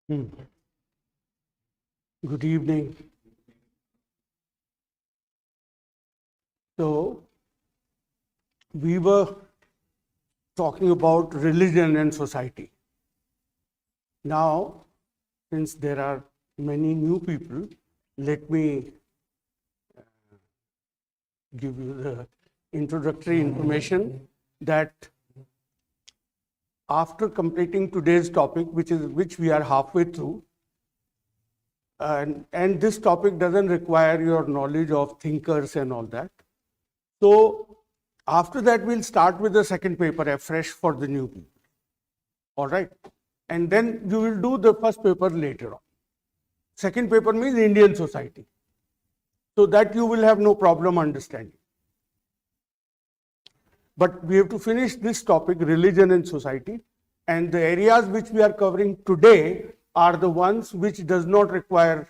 Hmm. Good evening. So, we were talking about religion and society. Now, since there are many new people, let me give you the introductory information that after completing today's topic, which we are halfway through, and this topic doesn't require your knowledge of thinkers and all that. So after that, we'll start with the second paper afresh for the new people. All right. And then you will do the first paper later on. Second paper means Indian society. So that you will have no problem understanding. But we have to finish this topic, religion and society. And the areas which we are covering today are the ones which does not require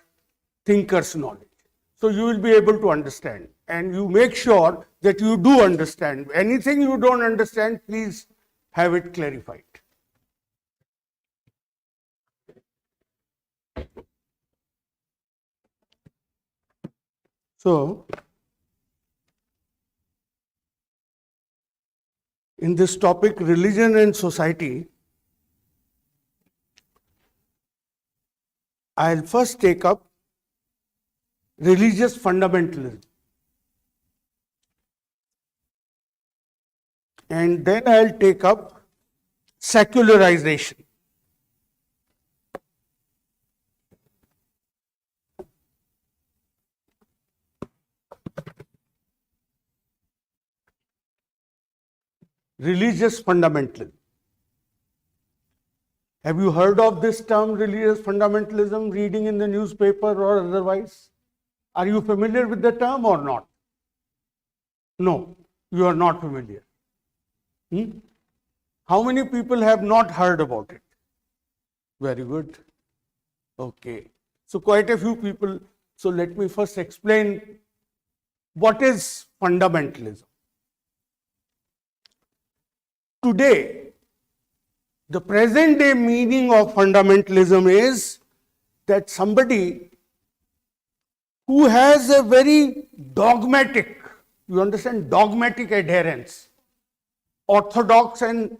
thinkers' knowledge. So you will be able to understand. And you make sure that you do understand. Anything you don't understand, please have it clarified. So, in this topic, religion and society, I'll first take up religious fundamentalism. And then I'll take up secularization. Religious fundamentalism. Have you heard of this term, religious fundamentalism, reading in the newspaper or otherwise? Are you familiar with the term or not? No, you are not familiar. How many people have not heard about it? Very good. Okay. So quite a few people. So let me first explain what is fundamentalism. Today, the present day meaning of fundamentalism is that somebody who has a very dogmatic, you understand, dogmatic adherence, orthodox and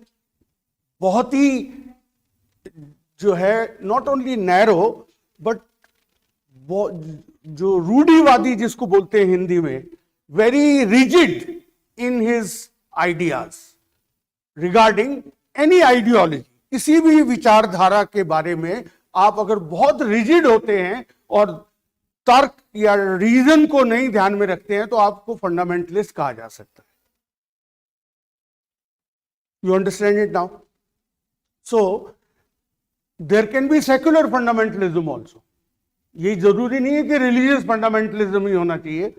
बहुत ही जो है not only narrow but जो रूढ़िवादी जिसको बोलते हैं हिंदी में, very rigid in his ideas regarding any ideology, किसी भी विचारधारा के बारे में आप अगर बहुत रिजिड होते हैं और तर्क या रीजन को नहीं ध्यान में रखते हैं तो आपको फंडामेंटलिस्ट कहा जा सकता है. You understand it now? So, there can be secular fundamentalism also. ये जरूरी नहीं है कि रिलीजियस फंडामेंटलिज्म ही होना चाहिए,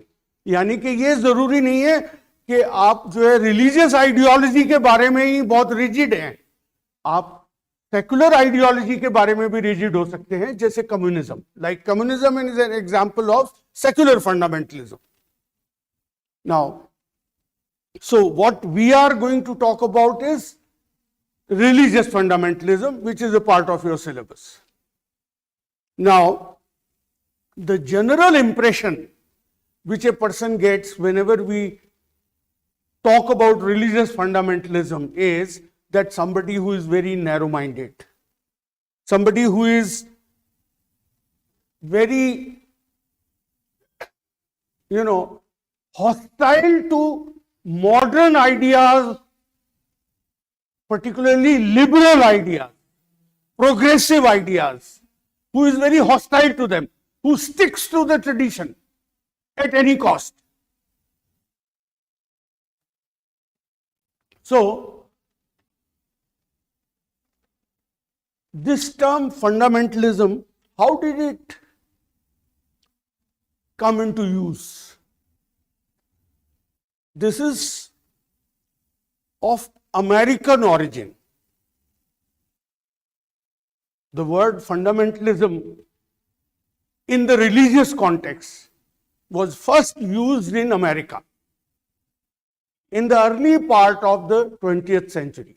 यानी कि ये जरूरी नहीं है कि आप जो है रिलीजियस आइडियोलॉजी के बारे में ही बहुत रिजिड हैं. आप सेकुलर आइडियोलॉजी के बारे में भी रिजिड हो सकते हैं, जैसे communism. Like communism is an example of secular fundamentalism. Now, so what we are going to talk about is religious fundamentalism, which is a part of your syllabus. Now, the general impression which a person gets whenever we talk about religious fundamentalism is that somebody who is very narrow-minded, somebody who is very, hostile to modern ideas, particularly liberal ideas, progressive ideas, who is very hostile to them, who sticks to the tradition at any cost. So, this term fundamentalism, how did it come into use? This is of American origin. The word fundamentalism in the religious context was first used in America in the early part of the 20th century.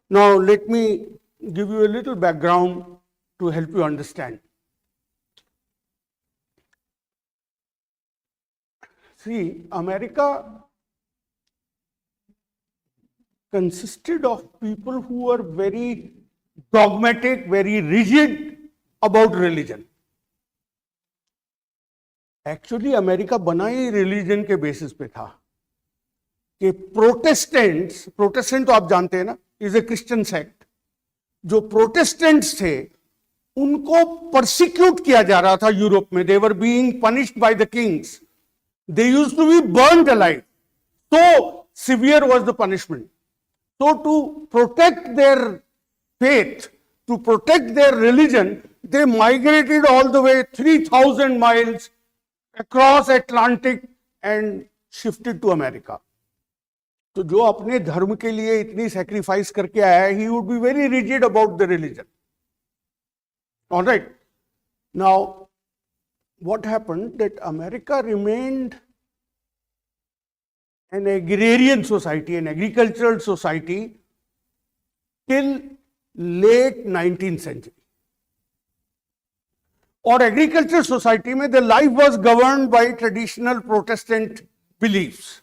Now, let me give you a little background to help you understand. See, America consisted of people who were very dogmatic, very rigid about religion. Actually America बना ही religion के basis पे था कि Protestant तो आप जानते हैं ना, इज ए क्रिश्चियन सेक्ट. जो प्रोटेस्टेंट्स थे उनको परसिक्यूट किया जा रहा था यूरोप में. They were being punished by the kings. They used to be burned alive. So severe was the punishment. So to protect their faith, to protect their religion, they migrated all the way 3,000 miles across Atlantic and shifted to America. तो जो अपने धर्म के लिए इतनी sacrifice करके आया है, he would be very rigid about the religion. All right. Now, what happened that America remained an agrarian society, an agricultural society till late 19th century. और agricultural society में the life was governed by traditional Protestant beliefs.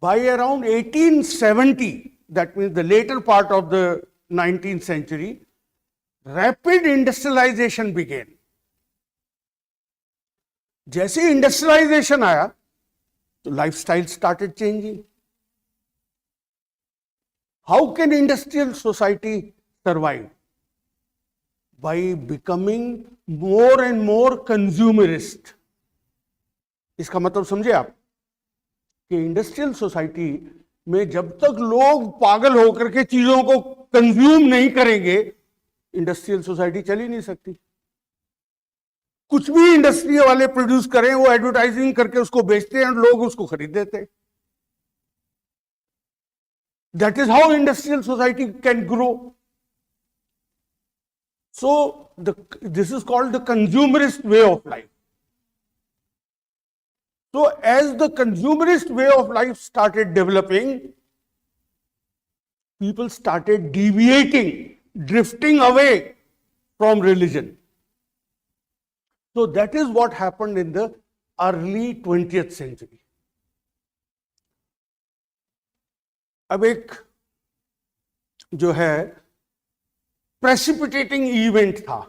By around 1870, that means the later part of the 19th century, rapid industrialization began. जैसे industrialisation आया तो lifestyle started changing. How can industrial society survive? By becoming more and more consumerist. इसका मतलब समझे आप कि industrial society में जब तक लोग पागल होकर के चीजों को कंज्यूम नहीं करेंगे, इंडस्ट्रियल सोसाइटी चल ही नहीं सकती. कुछ भी इंडस्ट्री वाले प्रोड्यूस करें, वो एडवर्टाइजिंग करके उसको बेचते हैं और लोग उसको खरीद देते हैं. That is how industrial society can grow. So this is called the consumerist way of life. So as the consumerist way of life started developing, people started deviating, drifting away from religion. So that is what happened in the early 20th century. अब एक जो है precipitating event था.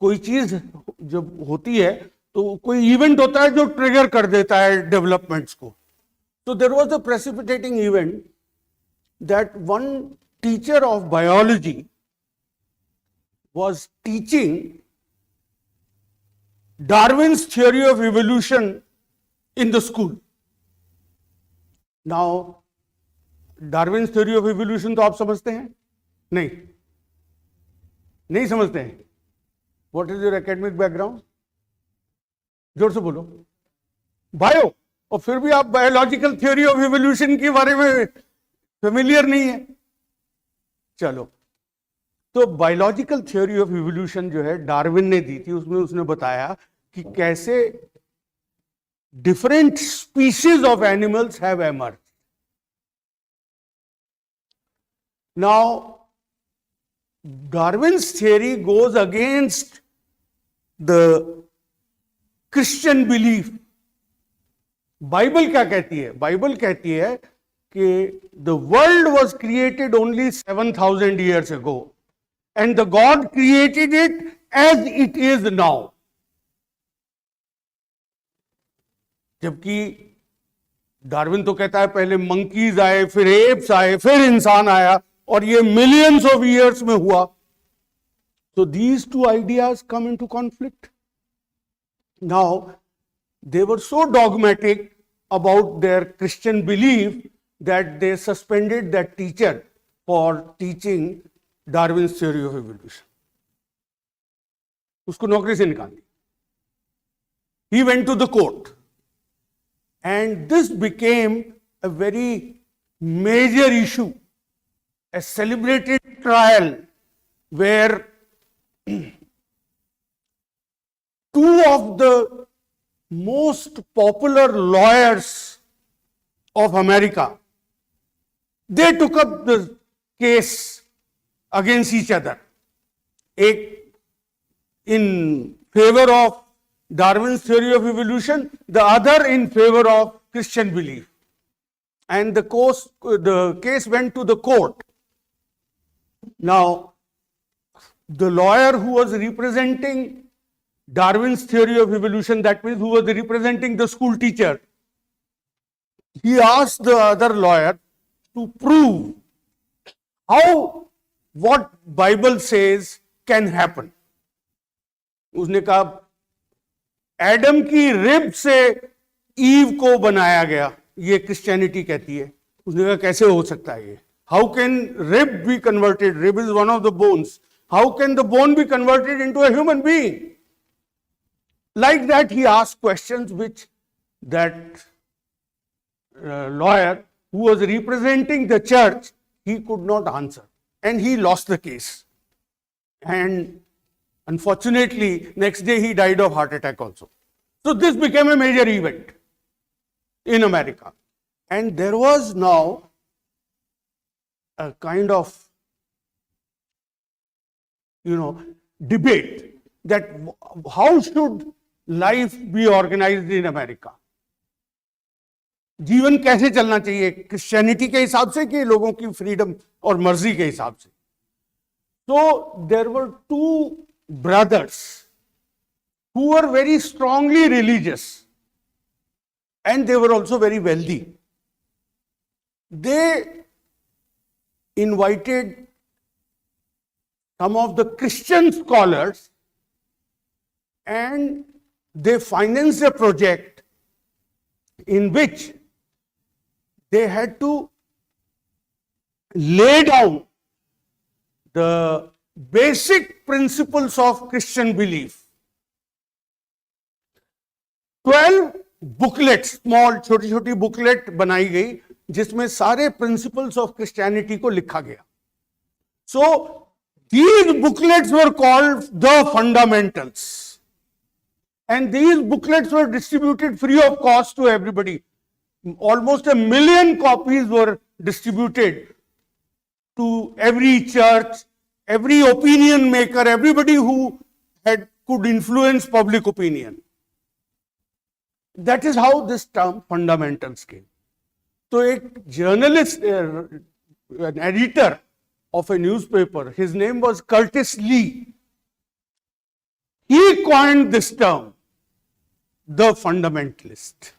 कोई चीज जब होती है तो कोई इवेंट होता है जो ट्रिगर कर देता है डेवलपमेंट्स को. तो there was a precipitating event that one teacher of biology was teaching Darwin's theory of evolution in the school. Now, Darwin's theory of evolution तो आप समझते हैं? नहीं समझते हैं. What is your academic background? जोर से बोलो. बायो. और फिर भी आप बायोलॉजिकल थ्योरी ऑफ इवोल्यूशन के बारे में फेमिलियर नहीं है. चलो, तो बायोलॉजिकल थ्योरी ऑफ इवोल्यूशन जो है डार्विन ने दी थी. उसमें उसने बताया कि कैसे different species of animals have emerge. Now Darwin's theory goes against the Christian belief. Bible क्या कहती है? बाइबल कहती है कि the world was created only 7,000 years ago and the God created it as it is now. जबकि Darwin तो कहता है पहले मंकीज आए, फिर एप्स आए, फिर इंसान आया, और ये मिलियंस ऑफ ईयर्स में हुआ. So these two ideas come into conflict. Now, they were so dogmatic about their Christian belief that they suspended that teacher for teaching Darwin's theory of evolution. उसको नौकरी से निकाल दिया. He went to the court. And this became a very major issue, a celebrated trial where two of the most popular lawyers of America they took up the case against each other. In favor of Darwin's theory of evolution, the other in favor of Christian belief. And the case went to the court. Now, the lawyer who was representing Darwin's theory of evolution, that means who was representing the school teacher, he asked the other lawyer to prove how what Bible says can happen. उसने कहा Adam की rib से ewe को बनाया गया, ये Christianity कहती है. उसने कहा कैसे हो सकता है ये? How can rib be converted? Rib is one of the bones. How can the bone be converted into a human being? Like that, he asked questions which that lawyer who was representing the church, he could not answer. And he lost the case. And unfortunately, next day he died of heart attack also. So this became a major event in America. And there was now a kind of, debate that how should life be organized in America? जीवन कैसे चलना चाहिए, Christianity के हिसाब से कि लोगों की फ्रीडम और मर्जी के हिसाब से? So there were two brothers who were very strongly religious and they were also very wealthy. They invited some of the Christian scholars and they financed a project in which they had to lay down the basic principles of Christian belief. 12 booklets, small छोटी-छोटी booklet बनाई गई जिसमें सारे principles of Christianity को लिखा गया. So these booklets were called the fundamentals. And these booklets were distributed free of cost to everybody. Almost 1 million copies were distributed to every church, every opinion maker, everybody who could influence public opinion. That is how this term fundamentals came. So a journalist, an editor of a newspaper, his name was Curtis Lee. He coined this term, the fundamentalist.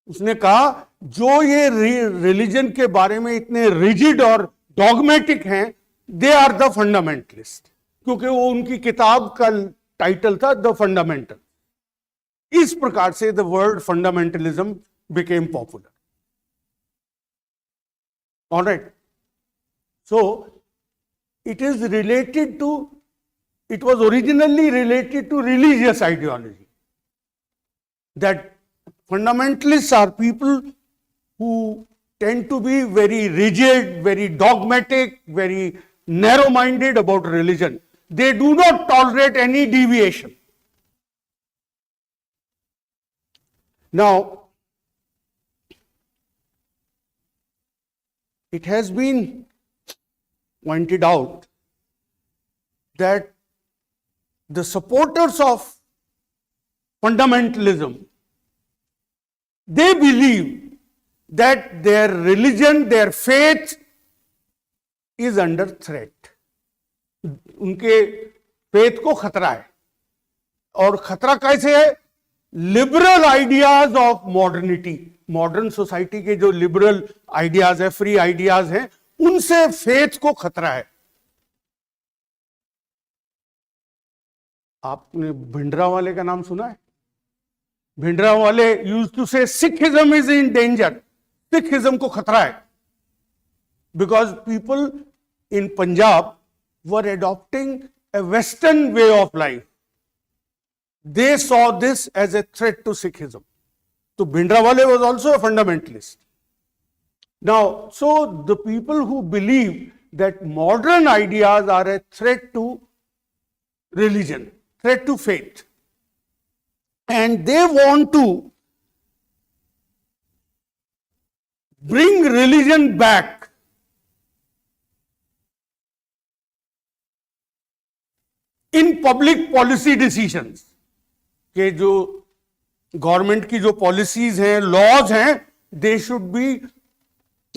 उसने कहा जो ये religion के बारे में इतने rigid और dogmatic हैं, दे आर द फंडामेंटलिस्ट, क्योंकि वो उनकी किताब का टाइटल था द फंडामेंटल. इस प्रकार से the word fundamentalism became popular. Alright, so it was originally related to religious ideology. That fundamentalists are people who tend to be very rigid, very dogmatic, very narrow-minded about religion. They do not tolerate any deviation. Now, it has been pointed out that the supporters of fundamentalism, they believe that their religion, their faith is under threat. उनके faith को खतरा है. और खतरा कैसे है? Liberal ideas of modernity, modern society के जो liberal ideas है, free ideas हैं, उनसे faith को खतरा है. आपने भिंडरा वाले का नाम सुना है? भिंडरा वाले यूज्ड टू से Sikhism is in danger. Sikhism को खतरा है, because people in Punjab were adopting a Western way of life. They saw this as a threat to Sikhism. So Bhindrawale was also a fundamentalist. Now, so the people who believe that modern ideas are a threat to religion, threat to faith, and they want to bring religion back in public policy decisions, के जो government की जो policies हैं, laws हैं, दे should B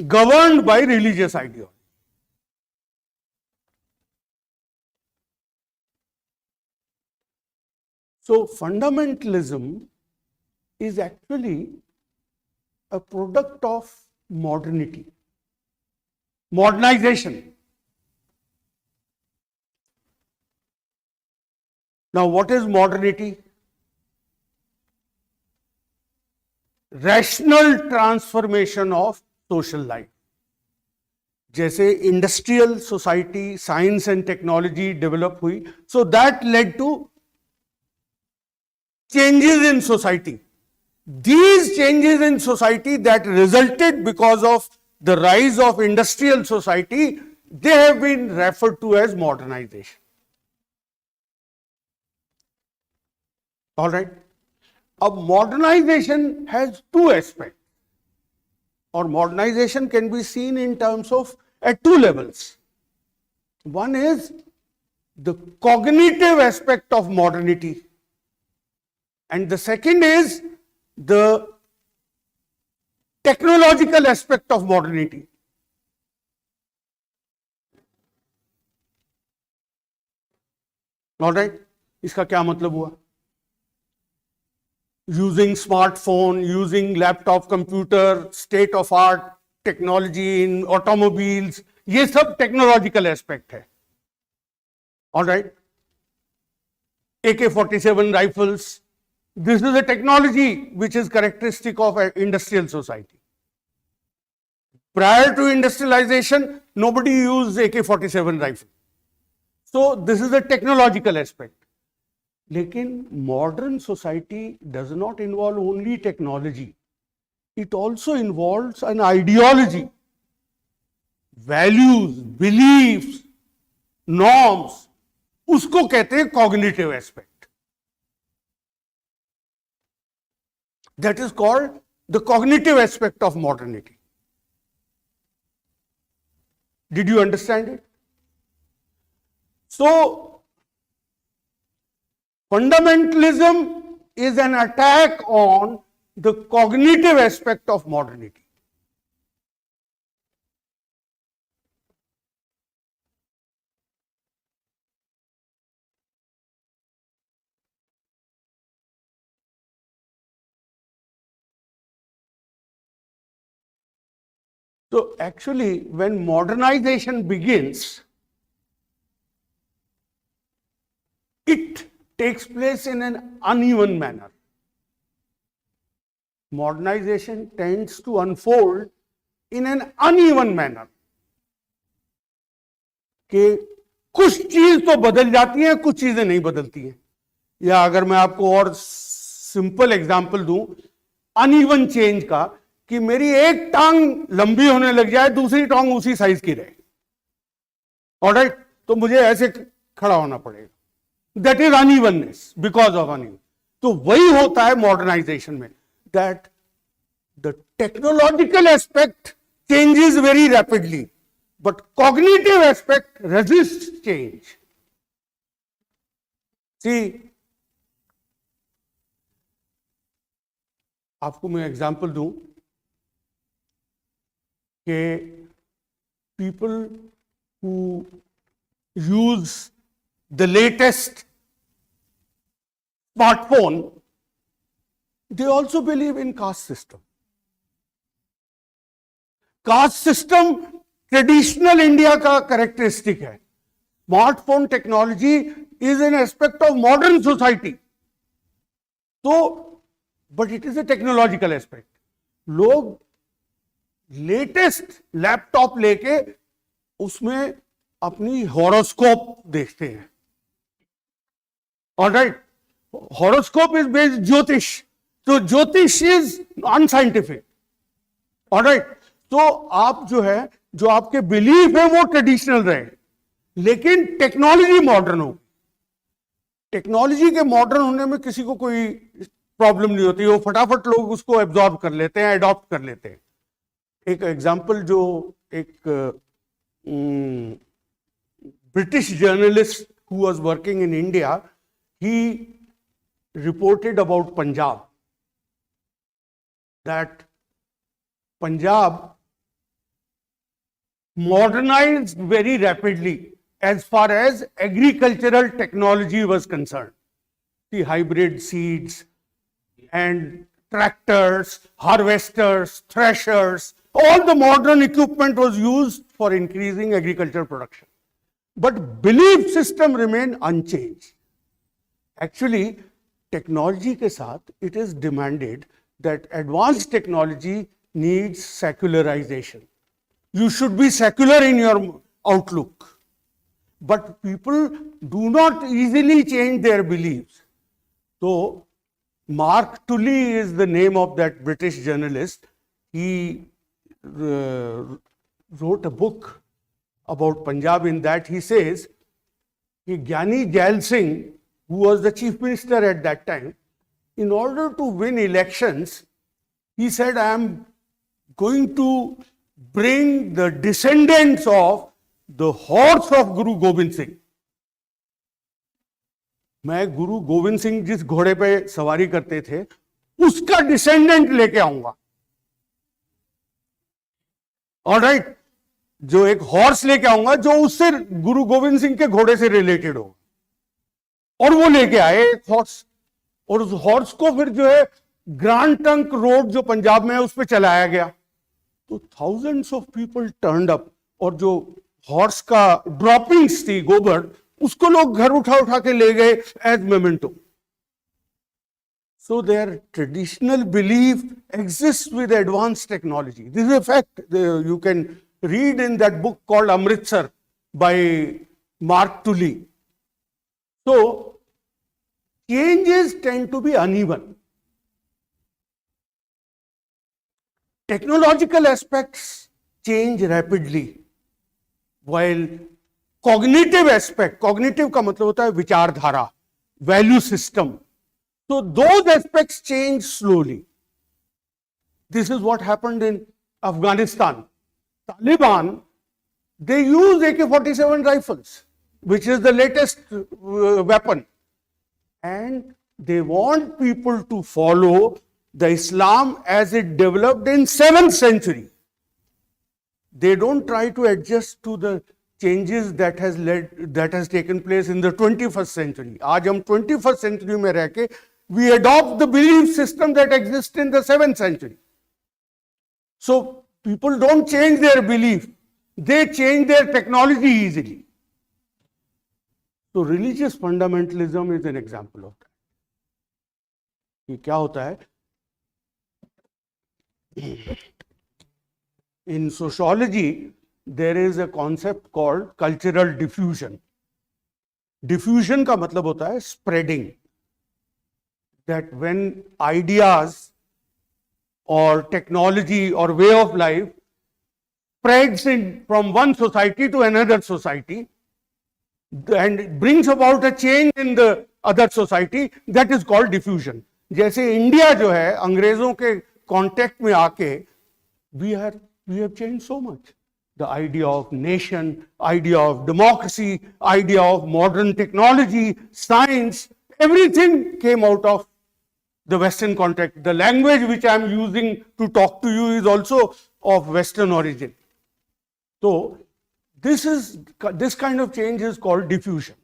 governed bye religious ideology. So fundamentalism is actually a product of modernity, modernization. Now, what is modernity? Rational transformation of social life. जैसे industrial society, science and technology develop हुई, so that led to changes in society. These changes in society that resulted because of the rise of industrial society, they have been referred to as modernization. All right. Modernization has two aspects, or modernization can be seen in terms of at two levels. One is the cognitive aspect of modernity, and the second is the technological aspect of modernity. All right. इसका क्या मतलब हुआ? Using smartphone, using laptop computer, state of art technology in automobiles, ये सब technological aspect है. All right. AK-47 rifles, this is a technology which is characteristic of an industrial society. Prior to industrialization, nobody used AK-47 rifle. So this is a technological aspect. लेकिन modern society does not involve only technology. It also involves an ideology, values, beliefs, norms. उसको कहते हैं cognitive aspect. That is called the cognitive aspect of modernity. Did you understand it? So, fundamentalism is an attack on the cognitive aspect of modernity. So actually, when modernization begins, it takes place in an uneven manner. Modernization tends to unfold in an uneven manner. कि कुछ चीज तो बदल जाती हैं, कुछ चीजें नहीं बदलती हैं. या अगर मैं आपको और सिंपल एग्जांपल दूं अनइवन चेंज का, कि मेरी एक टांग लंबी होने लग जाए, दूसरी टांग उसी साइज की रहे. ऑलराइट, तो मुझे ऐसे खड़ा होना पड़ेगा. That is unevenness, because of uneven. तो वही होता है मॉडर्नाइजेशन में, that the technological aspect changes very rapidly, but cognitive aspect resists change. See, आपको मैं एग्जांपल दूं कि people who use the latest smartphone, they also believe in caste system. Caste system traditional India का characteristic है. Smartphone technology is an aspect of modern society. तो but it is a technological aspect. लोग latest laptop लेके उसमें अपनी horoscope देखते हैं. Alright, horoscope is based ज्योतिष. तो ज्योतिष इज अनसाइंटिफिक. ऑलराइट, तो आप जो आपके बिलीफ है वो ट्रेडिशनल रहे, लेकिन टेक्नोलॉजी मॉडर्न हो. टेक्नोलॉजी के मॉडर्न होने में किसी को कोई प्रॉब्लम नहीं होती. वो फटाफट लोग उसको एब्जॉर्ब कर लेते हैं, एडॉप्ट कर लेते हैं. एक एग्जाम्पल जो एक British journalist who was working in India, he reported about Punjab, that Punjab modernized very rapidly as far as agricultural technology was concerned. The hybrid seeds and tractors, harvesters, threshers, all the modern equipment was used for increasing agricultural production. But belief system remained unchanged. Actually, technology के साथ it is demanded that advanced technology needs secularization. You should be secular in your outlook. But people do not easily change their beliefs. So, Mark Tully is the name of that British journalist. He wrote a book about Punjab. In that he says, Gyani Jail Singh, who was the chief minister at that time, in order to win elections, he said, I am going to bring the descendants of the horse of Guru Gobind Singh. मैं गुरु गोविंद सिंह जिस घोड़े पे सवारी करते थे उसका descendant लेके आऊंगा. ऑलराइट, जो एक हॉर्स लेके आऊंगा जो उससे गुरु गोविंद सिंह के घोड़े से रिलेटेड हो. और वो लेके आए एक हॉर्स, और उस हॉर्स को फिर जो है ग्रांड ट्रंक रोड जो पंजाब में है उस पर चलाया गया. तो thousands of people turned up, और जो हॉर्स का ड्रॉपिंग्स थी गोबर, उसको लोग घर उठा उठा के ले गए as memento. So their traditional belief exists with advanced technology. This is a fact. You can read in that book called Amritsar by Mark Tully. So changes tend to be uneven. Technological aspects change rapidly, while cognitive aspect, cognitive का मतलब होता है विचारधारा, value system. So those aspects change slowly. This is what happened in Afghanistan. Taliban, they use AK-47 rifles, which is the latest weapon. And they want people to follow the Islam as it developed in 7th century. They don't try to adjust to the changes that has taken place in the 21st century. आज हम 21st century में रह के we adopt the belief system that exists in the 7th century. So people don't change their belief, they change their technology easily. So religious fundamentalism is an example of that. ये क्या होता है? In sociology, there is a concept called cultural diffusion. Diffusion का मतलब होता है spreading. That when ideas or technology or way of life spreads in from one society to another society and brings about a change in the other society, that is called diffusion. जैसे India जो है अंग्रेजों के contact में आके we have changed so much. The idea of nation, idea of democracy, idea of modern technology, science, everything came out of the Western context. The language which I am using to talk to you is also of Western origin. So this kind of change is called diffusion.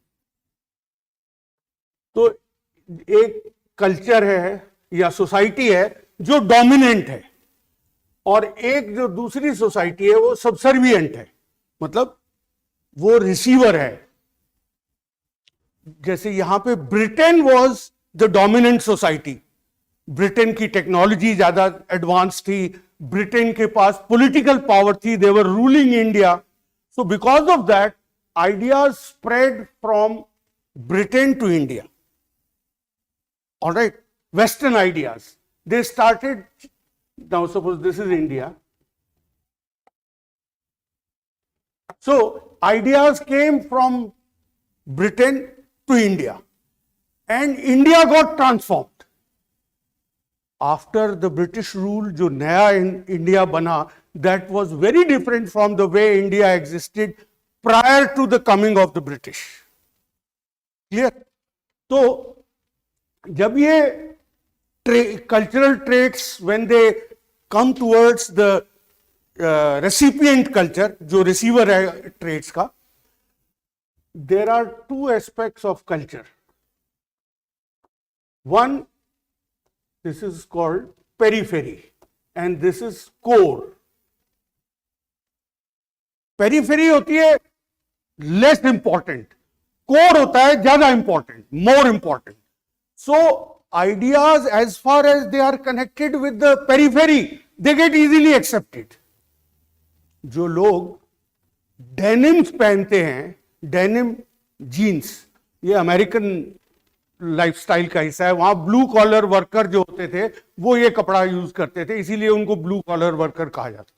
तो एक culture है या society है जो dominant है, और एक जो दूसरी सोसाइटी है वो सबसर्विएंट है, मतलब वो रिसीवर है. जैसे यहां पे Britain was the dominant society. Britain की टेक्नोलॉजी ज्यादा एडवांस थी, ब्रिटेन के पास पॉलिटिकल पावर थी, they were ruling India. So because of that ideas spread from Britain to India. Alright, western ideas they started. Now suppose this is India. So ideas came from Britain to India, and India got transformed. After the British rule, जो नया India बना, that was very different from the way India existed prior to the coming of the British. Clear? तो जब ये cultural traits, when they come towards the recipient culture, जो receiver है traits का, there are two aspects of culture. One, this is called periphery, and this is core. Periphery होती है less important, core होता है ज़्यादा important, more important. So ideas, as far as they are connected with the periphery, they get easily accepted. जो लोग denims पहनते हैं, denim jeans, ये अमेरिकन लाइफस्टाइल का हिस्सा है. वहां ब्लू कॉलर वर्कर जो होते थे वो ये कपड़ा यूज करते थे, इसीलिए उनको ब्लू कॉलर वर्कर कहा जाता.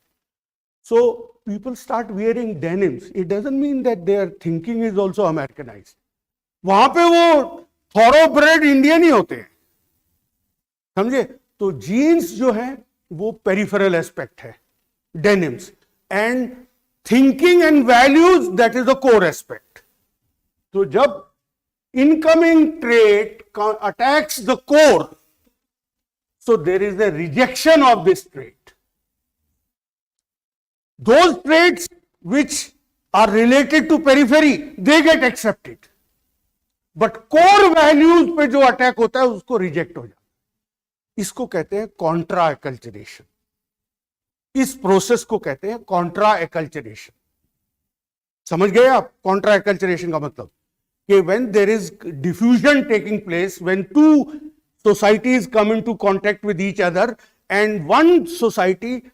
So people start wearing denims. It doesn't mean that their thinking is also Americanized. वहां पे वो थॉरोब्रेड इंडियन ही होते हैं, समझे. तो जीन्स जो है वो पेरिफेरल एस्पेक्ट है, denims, and thinking and values that is the core aspect. तो जब incoming trait attacks the core, so there is a rejection of this trait. Those traits which are related to periphery, they get accepted, but core values पे जो attack होता है उसको reject हो जाता है. इसको कहते हैं contra-acculturation. इस प्रोसेस को कहते हैं contra-acculturation. समझ गए आप contra-acculturation का मतलब? When there is diffusion taking place, when two societies come into contact with each other and one society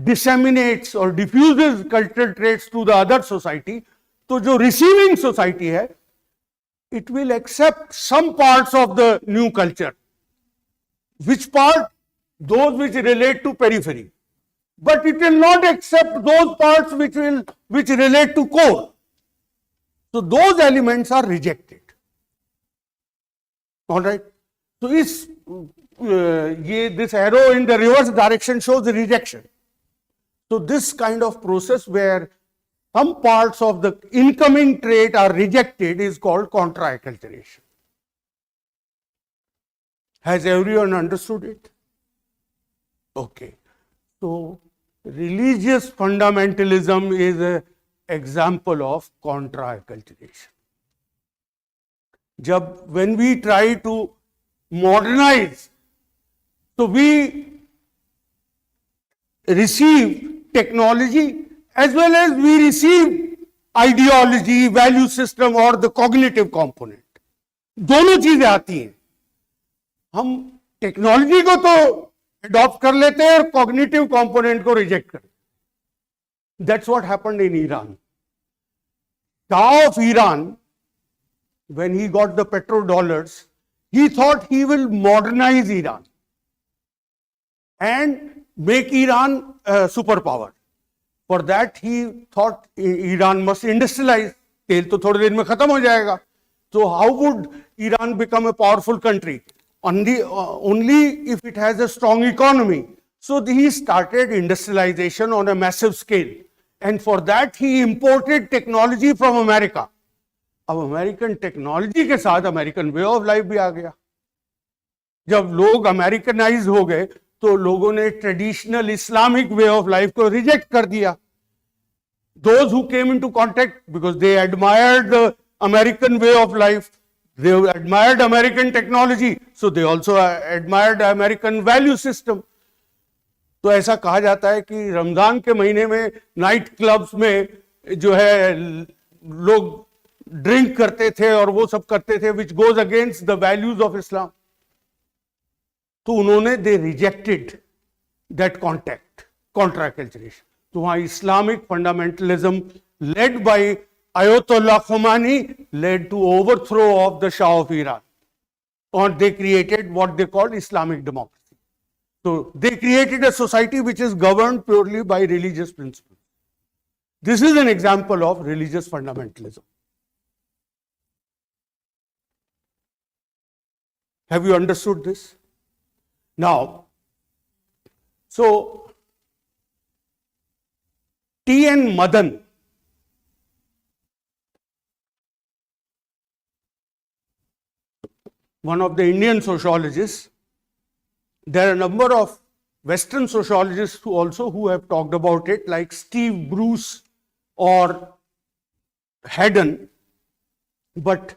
disseminates or diffuses cultural traits to the other society, तो जो receiving society है, it will accept some parts of the new culture. Which part? Those which relate to periphery, but it will not accept those parts which relate to core. So those elements are rejected. All right. So this arrow in the reverse direction shows the rejection. So this kind of process where some parts of the incoming trait are rejected is called contra-acculturation. Has everyone understood it? Okay. So religious fundamentalism is a example of contra-acculturation. When we try to modernize, so we receive technology as well as we receive ideology, value system or the cognitive component. दोनों चीजें आती हैं. हम technology को तो adopt कर लेते हैं और कॉग्निटिव कंपोनेंट को रिजेक्ट करते हैं. That's what happened in Iran. Shah of Iran, when he got the petrodollars, he thought he will modernize Iran and make Iran a superpower. For that, he thought Iran must industrialize. तेल तो थोड़े दिन में खत्म हो जाएगा. So how would Iran become a powerful country? Only if it has a strong economy. So he started industrialization on a massive scale. And for that he imported technology from America. अब American technology के साथ American way of life भी आ गया. जब लोग Americanise हो गए तो लोगों ने traditional Islamic way of life को रिजेक्ट कर दिया. Those who came into contact because they admired the American way of life, they admired American technology, so they also admired the American value system. तो ऐसा कहा जाता है कि रमजान के महीने में नाइट क्लब्स में जो है लोग ड्रिंक करते थे और वो सब करते थे which goes against the values of Islam. तो उन्होंने they rejected that contra-acculturation. तो वहां Islamic fundamentalism led by Ayatollah Khomeini led to overthrow of the Shah of Iran, or they created what they called Islamic democracy. So they created a society which is governed purely by religious principles. This is an example of religious fundamentalism. Have you understood this? Now, So T.N. Madan, one of the Indian sociologists, there are a number of Western sociologists who have talked about it, like Steve Bruce or Haddon, but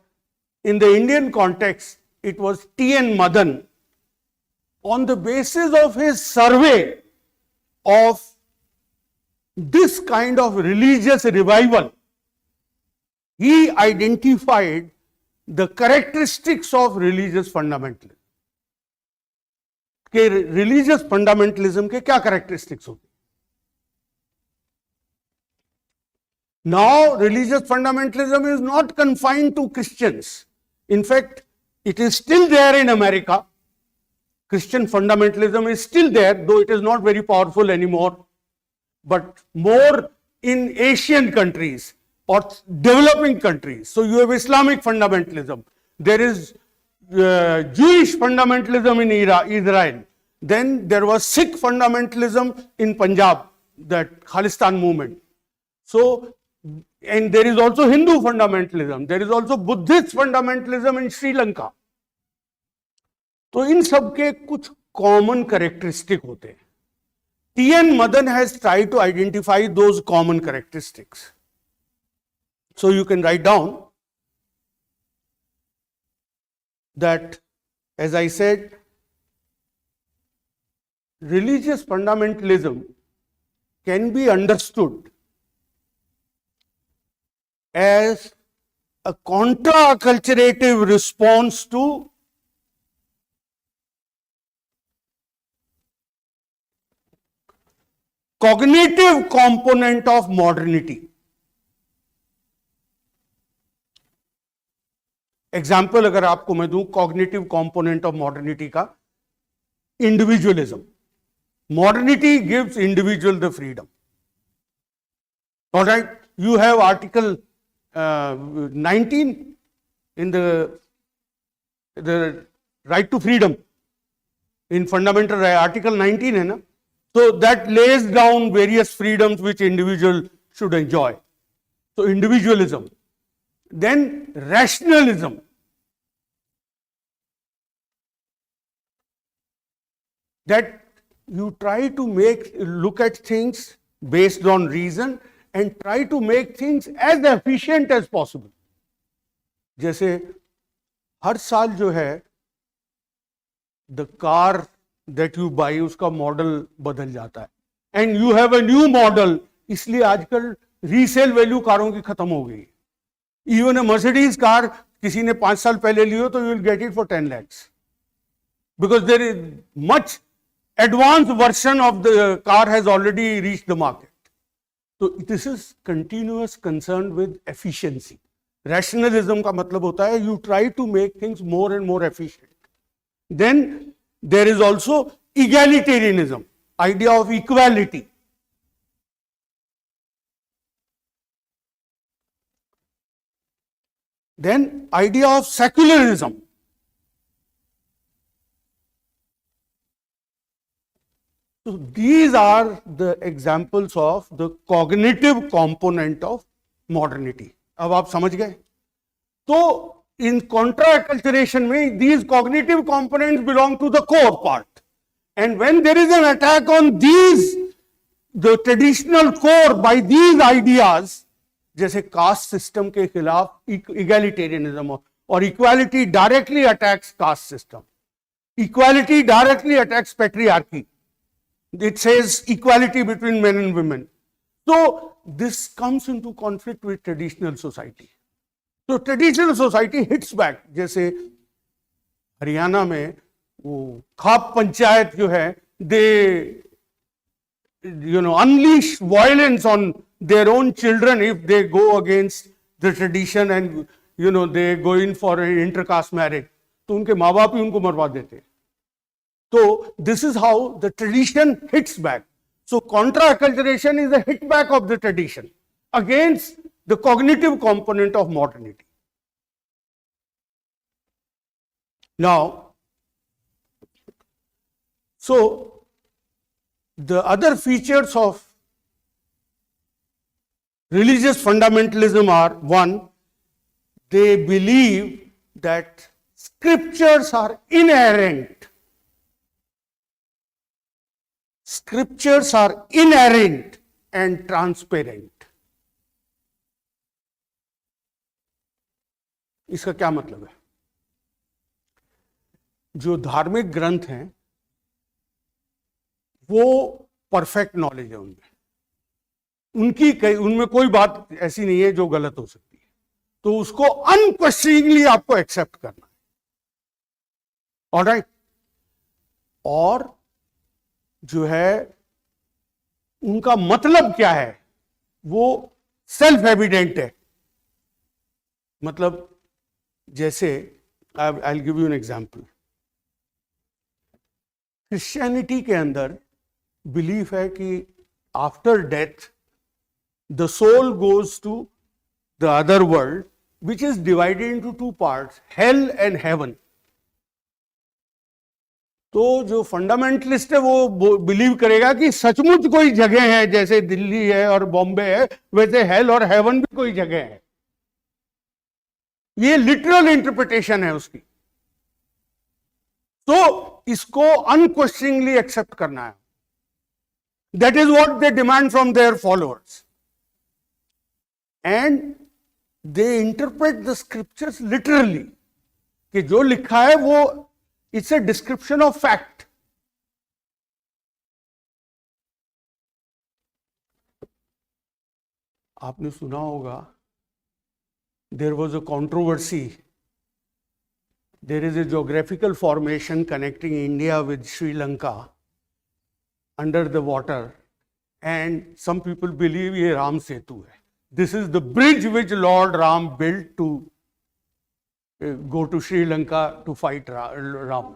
in the Indian context, it was T.N. Madan. On the basis of his survey of this kind of religious revival, he identified the characteristics of religious fundamentalism. कि religious fundamentalism के क्या characteristics होते? Now, religious fundamentalism is not confined to Christians. In fact, it is still there in America. Christian fundamentalism is still there, though it is not very powerful anymore, but more in Asian countries or developing countries. So you have Islamic fundamentalism. There is Jewish fundamentalism in Israel. Then there was Sikh fundamentalism in Punjab, that Khalistan movement. So, and there is also Hindu fundamentalism. There is also Buddhist fundamentalism in Sri Lanka. तो इन सब के कुछ common characteristic होते हैं. T.N. Madan has tried to identify those common characteristics. So you can write down that, as I said, religious fundamentalism can be understood as a contra-acculturative response to cognitive component of modernity. Example अगर आपको मैं दूं cognitive component of modernity का, individualism. Modernity gives individual the freedom. Alright, you have Article 19 in the right to freedom in fundamental right. Article 19 है ना, so that lays down various freedoms which individual should enjoy. So individualism. Then rationalism. That you try to look at things based on reason and try to make things as efficient as possible. जैसे हर साल जो है the car that you buy उसका model बदल जाता है, and you have a new model, इसलिए आजकल रीसेल वैल्यू कारों की खत्म हो गई. इवन ए मर्सिडीज कार किसी ने 5 साल पहले ली हो तो you will get it for 10 lakhs because there is much advanced version of the car has already reached the market. So this is continuous concern with efficiency. Rationalism का मतलब होता है you try to make things more and more efficient. Then there is also egalitarianism, idea of equality. Then idea of secularism. So these are the examples of the cognitive component of modernity. अब आप समझ गए? तो in contra-acculturation में these cognitive components belong to the core part. And when there is an attack on these, the traditional core by these ideas, जैसे caste system के खिलाफ egalitarianism और equality directly attacks caste system, equality directly attacks patriarchy, it says equality between men and women. तो this comes into conflict with traditional society. तो traditional society hits back. जैसे हरियाणा में वो खाप पंचायत जो है, दे unleash violence on their own children if they go against the tradition and they go in for an intercaste marriage. तो उनके माँ बाप ही उनको मरवा देते. तो this is how the tradition hits back. So contra-acculturation is a hit back of the tradition against the cognitive component of modernity. Now, so the other features of religious fundamentalism are: one, they believe that scriptures are inerrant. Scriptures are inerrant and transparent. इसका क्या मतलब है? जो धार्मिक ग्रंथ हैं वो perfect knowledge है उनमें कोई बात ऐसी नहीं है जो गलत हो सकती है, तो उसको अनक्वेश्चनिंगली आपको एक्सेप्ट करना है। ऑलराइट। और जो है उनका मतलब क्या है वो सेल्फ एविडेंट है। मतलब जैसे I will give you an example. Christianity के अंदर बिलीफ है कि after death the soul goes to the other world which is divided into two parts, hell and heaven. तो जो फंडामेंटलिस्ट है वो बिलीव करेगा कि सचमुच कोई जगह है, जैसे दिल्ली है और बॉम्बे है वैसे हेल और हेवन भी कोई जगह है। ये लिटरल इंटरप्रिटेशन है उसकी, तो इसको अनक्वेश्चनिंगली एक्सेप्ट करना है। That is what they demand from their followers and they interpret the scriptures literally, कि जो लिखा है वो it's a description of fact. आपने सुना होगा, there was a controversy, there is a geographical formation connecting India with Sri Lanka under the water and some people believe ये राम सेतु है। This is the bridge which lord Ram built to go to Sri Lanka to fight Ram.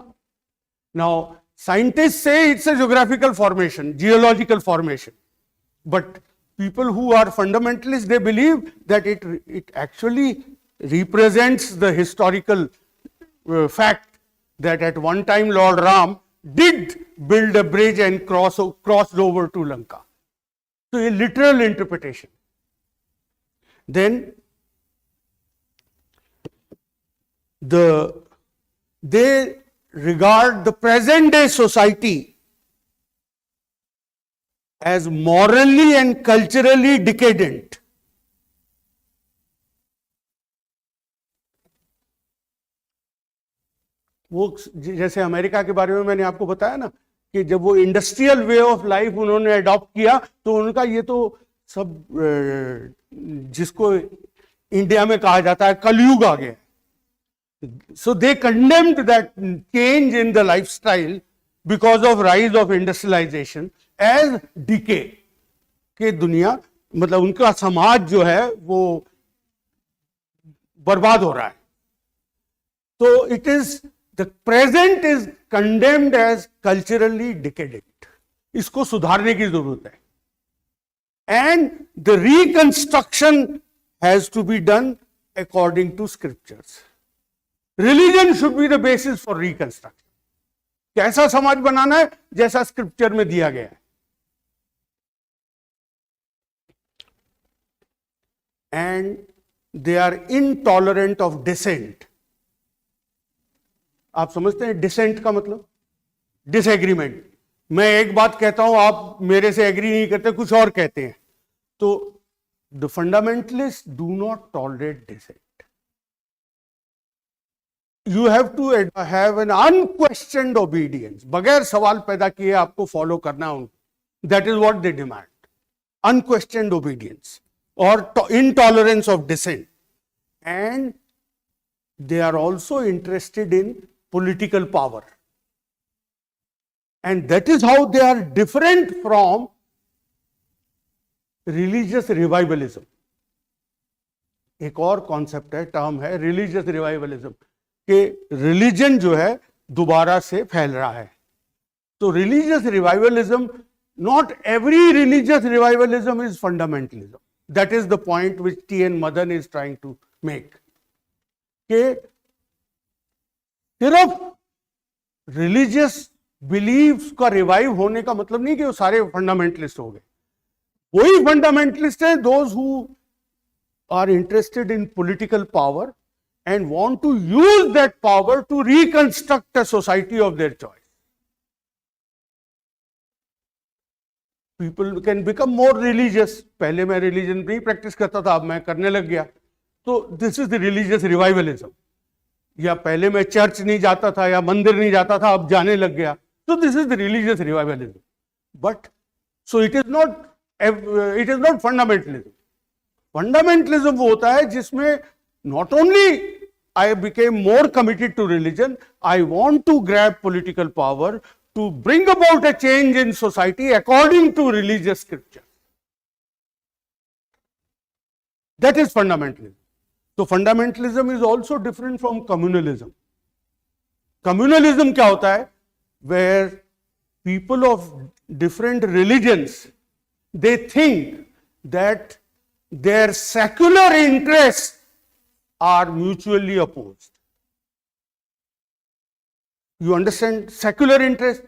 Now, scientists say it's a geographical formation, geological formation. But people who are fundamentalists, they believe that it actually represents the historical fact that at one time Lord Ram did build a bridge and crossed over to Lanka. So, a literal interpretation. Then, they regard the present day society as morally and culturally decadent. वो जैसे America के बारे में मैंने आपको बताया ना कि जब वो इंडस्ट्रियल वे ऑफ लाइफ उन्होंने अडॉप्ट किया तो उनका ये तो सब जिसको इंडिया में कहा जाता है कलयुग आ गया। So they condemned that change in the lifestyle because of rise of industrialization as decay, कि दुनिया मतलब उनका समाज जो है वो बर्बाद हो रहा है। तो it is the present is condemned as culturally decadent, इसको सुधारने की जरूरत है and the reconstruction has to be done according to scriptures. Religion should be the basis for reconstruction. कैसा समाज बनाना है जैसा स्क्रिप्चर में दिया गया है। And they are intolerant of dissent. आप समझते हैं डिसेंट का मतलब? डिसएग्रीमेंट। मैं एक बात कहता हूं, आप मेरे से एग्री नहीं करते, कुछ और कहते हैं। तो the fundamentalist do not tolerate dissent. You have to have an unquestioned obedience. बगैर सवाल पैदा किए आपको फॉलो करना उनको। That is what they demand. Unquestioned obedience or intolerance of dissent. And they are also interested in political power. And that is how they are different from religious revivalism. एक और concept है, term है religious revivalism, कि religion जो है दोबारा से फैल रहा है। तो religious revivalism, not every religious revivalism is fundamentalism. That is the point which T.N. Madan is trying to make, कि सिर्फ रिलीजियस बिलीव्स का रिवाइव होने का मतलब नहीं कि वो सारे फंडामेंटलिस्ट हो गए. वही फंडामेंटलिस्ट है those who are interested in political power and want to use that power to reconstruct a society of their choice. People can become more religious. पहले मैं religion नहीं practice करता था, अब मैं करने लग गया. तो this is the religious revivalism. या पहले मैं चर्च नहीं जाता था या मंदिर नहीं जाता था, अब जाने लग गया. So this is the religious revivalism. But so it is not fundamentalism. Fundamentalism वो होता है जिसमें not only I became more committed to religion, I want to grab political power to bring about a change in society according to religious scripture. That is fundamentalism. So fundamentalism is also different from communalism. Communalism क्या होता है? Where people of different religions, they think that their secular interests are mutually opposed. You understand secular interest?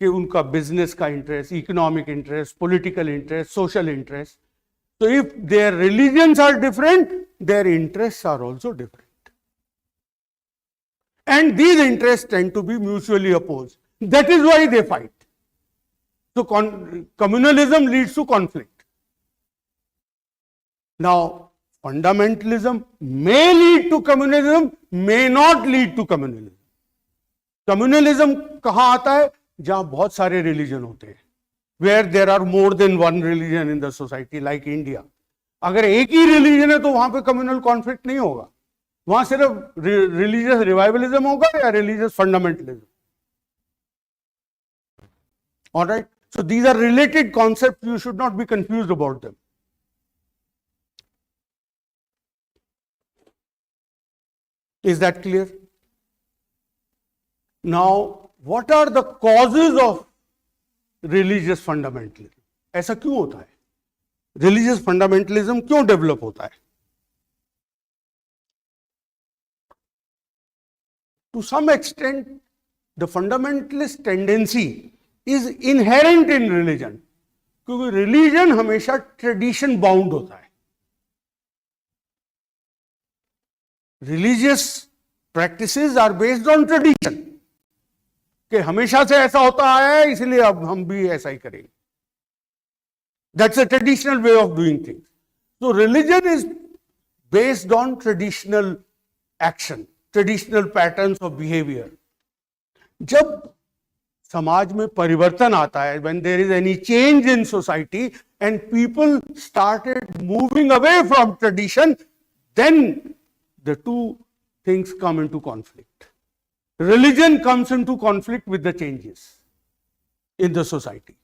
कि उनका business का interest, economic interest, political interest, social interest. So if their religions are different, their interests are also different. And these interests tend to be mutually opposed. That is why they fight. So communalism leads to conflict. Now, fundamentalism may lead to communalism, may not lead to communalism. Communalism कहाँ आता है? जहाँ बहुत सारे religion होते हैं. Where there are more than one religion in the society, like India. अगर एक ही religion है तो वहाँ पे communal conflict नहीं होगा. वहाँ सिर्फ religious revivalism होगा या religious fundamentalism. Alright? So these are related concepts. You should not be confused about them. Is that clear? Now, what are the causes of religious fundamentalism? ऐसा क्यों होता है? Religious fundamentalism क्यों develop होता है? To some extent, the fundamentalist tendency is inherent in religion. क्योंकि religion हमेशा tradition bound होता है. Religious practices are based on tradition. कि हमेशा से ऐसा होता है इसलिए अब हम भी ऐसा ही करेंगे. That's a traditional way of doing things. So religion is based on traditional action, traditional patterns of behavior. जब समाज में परिवर्तन आता है, when there is any change in society and people started moving away from tradition, then the two things come into conflict. Religion comes into conflict with the changes in the society.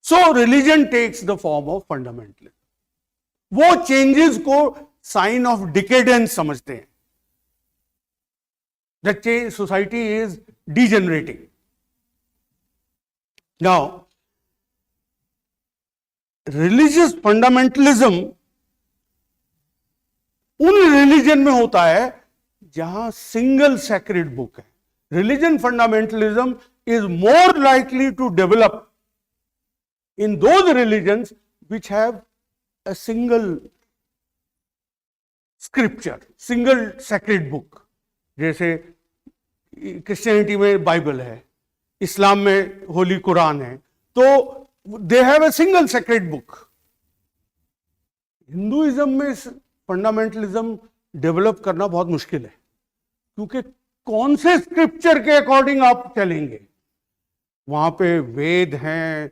So religion takes the form of fundamentalism. वो changes को sign of decadence समझते हैं. The society is degenerating. Now, religious fundamentalism उन religion में होता है जहां single sacred book है. Religion fundamentalism is more likely to develop in those religions which have a single scripture, single sacred book. जैसे Christianity में बाइबल है, Islam में होली कुरान है, तो they have a single sacred book. Hinduism में fundamentalism develop करना बहुत मुश्किल है, क्योंकि कौन से स्क्रिप्चर के अकॉर्डिंग आप चलेंगे? वहां पे वेद हैं,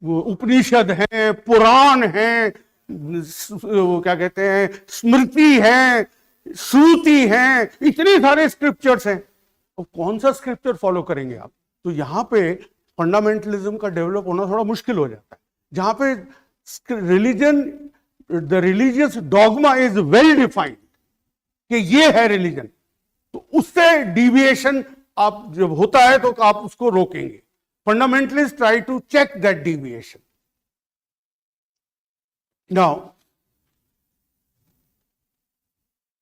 उपनिषद हैं, पुराण हैं, वो क्या कहते हैं, स्मृति है, श्रुति है, इतने सारे स्क्रिप्चर्स हैं. तो कौन सा स्क्रिप्चर फॉलो करेंगे आप? तो यहां पे फंडामेंटलिज्म का डेवलप होना थोड़ा मुश्किल हो जाता है. जहां पे religion, the religious dogma is well defined कि ये है रिलीजन, तो उससे डिविएशन आप जब होता है तो आप उसको रोकेंगे. Fundamentalist try to check that deviation. Now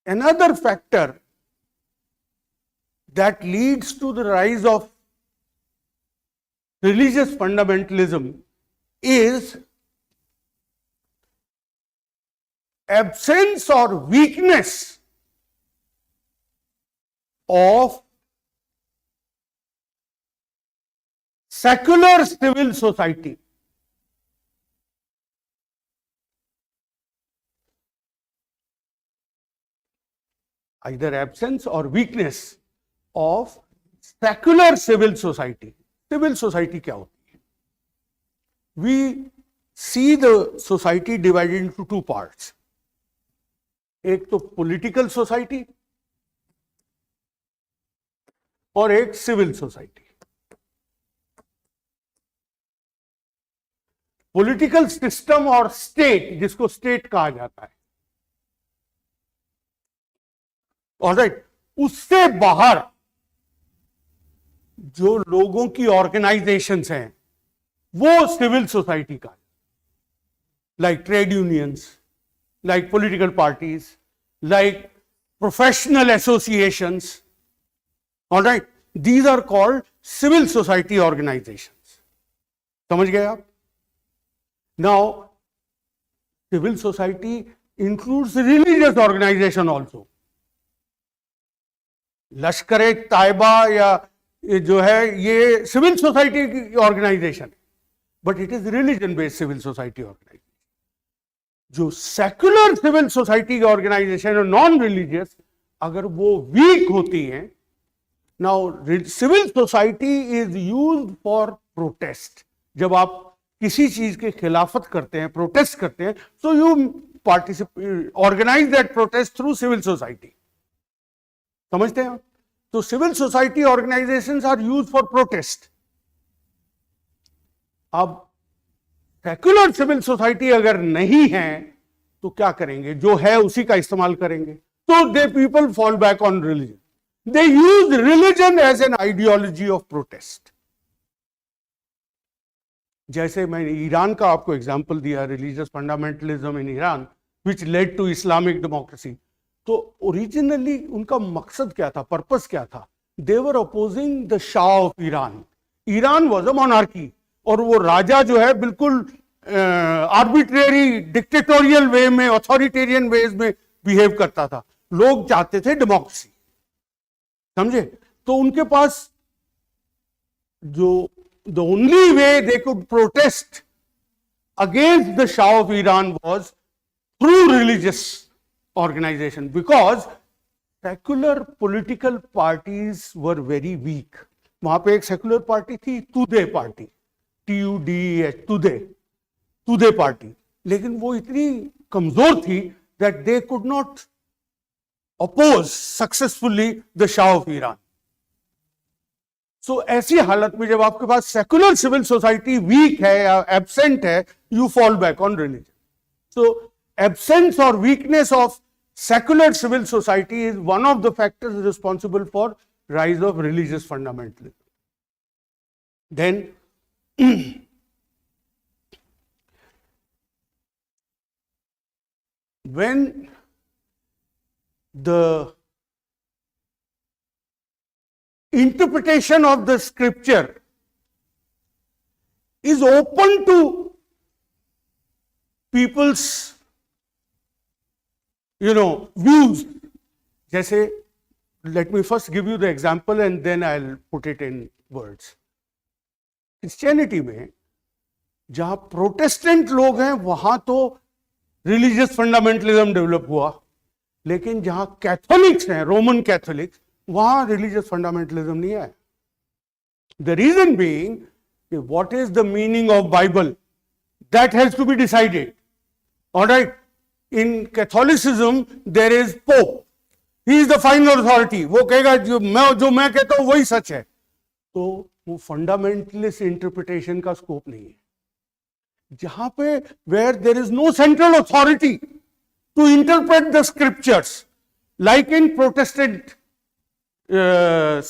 another factor that leads to the rise of religious fundamentalism is absence or weakness of secular civil society. Either absence or weakness of secular civil society. Civil society क्या होती है? We see the society divided into two parts. एक तो political society और एक civil society. Political system और state, जिसको state कहा जाता है, ऑलराइट, उससे बाहर जो लोगों की ऑर्गेनाइजेशंस हैं वो सिविल सोसाइटी का है. Like trade unions, like political parties, like professional associations, all right, these are called civil society organizations. समझ गए आप? Now, civil society includes religious organization also. लश्कर तायबा या जो है ये सिविल सोसाइटी की organization, but it is religion based civil society organization. जो secular civil society की ऑर्गेनाइजेशन है, नॉन रिलीजियस, अगर वो वीक होती हैं, now civil society is used for protest. जब आप किसी चीज के खिलाफत करते हैं, प्रोटेस्ट करते हैं, so you participate, organize that protest through civil society. समझते हैं? तो civil society organizations are used for protest. अब सेक्युलर सिविल सोसाइटी अगर नहीं है तो क्या करेंगे? जो है उसी का इस्तेमाल करेंगे. तो they people fall back on religion. They use religion as an ideology of protest. जैसे मैंने ईरान का आपको एग्जांपल दिया, religious fundamentalism in Iran which led to Islamic democracy. तो ओरिजिनली उनका मकसद क्या था, पर्पस क्या था? They were opposing the shah of Iran. Iran was a monarchy, और वो राजा जो है बिल्कुल आर्बिट्रेरी डिक्टेटोरियल वे में, अथॉरिटेरियन वेज में बिहेव करता था. लोग चाहते थे डेमोक्रेसी. समझे? तो उनके पास जो the only way they could protest against the shah of Iran was through religious organization, because secular political parties were very weak. वहां पे एक सेक्युलर पार्टी थी, Tudeh party, TUDEH, Tudeh party, लेकिन वो इतनी कमजोर थी that they could not oppose successfully the shah of Iran. So ऐसी हालत में जब आपके पास सेक्युलर सिविल सोसाइटी वीक है या एब्सेंट है, you fall back on religion. So absence और weakness of secular civil society is one of the factors responsible for rise of religious fundamentalism. Then when the interpretation of the scripture is open to people's views. जैसे, let me first give you the example and then I'll put it in words. Christianity में जहां Protestant लोग हैं वहां तो religious fundamentalism develop हुआ, लेकिन जहां कैथोलिक्स हैं, रोमन कैथोलिक्स, वहां रिलीजियस फंडामेंटलिज्म नहीं आया. The reason being, what is the meaning of Bible, that has to be decided. Alright, in Catholicism there is Pope, he is the final authority. वो कहेगा जो मैं कहता हूं वही सच है. तो वो फंडामेंटलिस्ट इंटरप्रिटेशन का स्कोप नहीं है. जहां पे where there is no central authority to interpret the scriptures, like in Protestant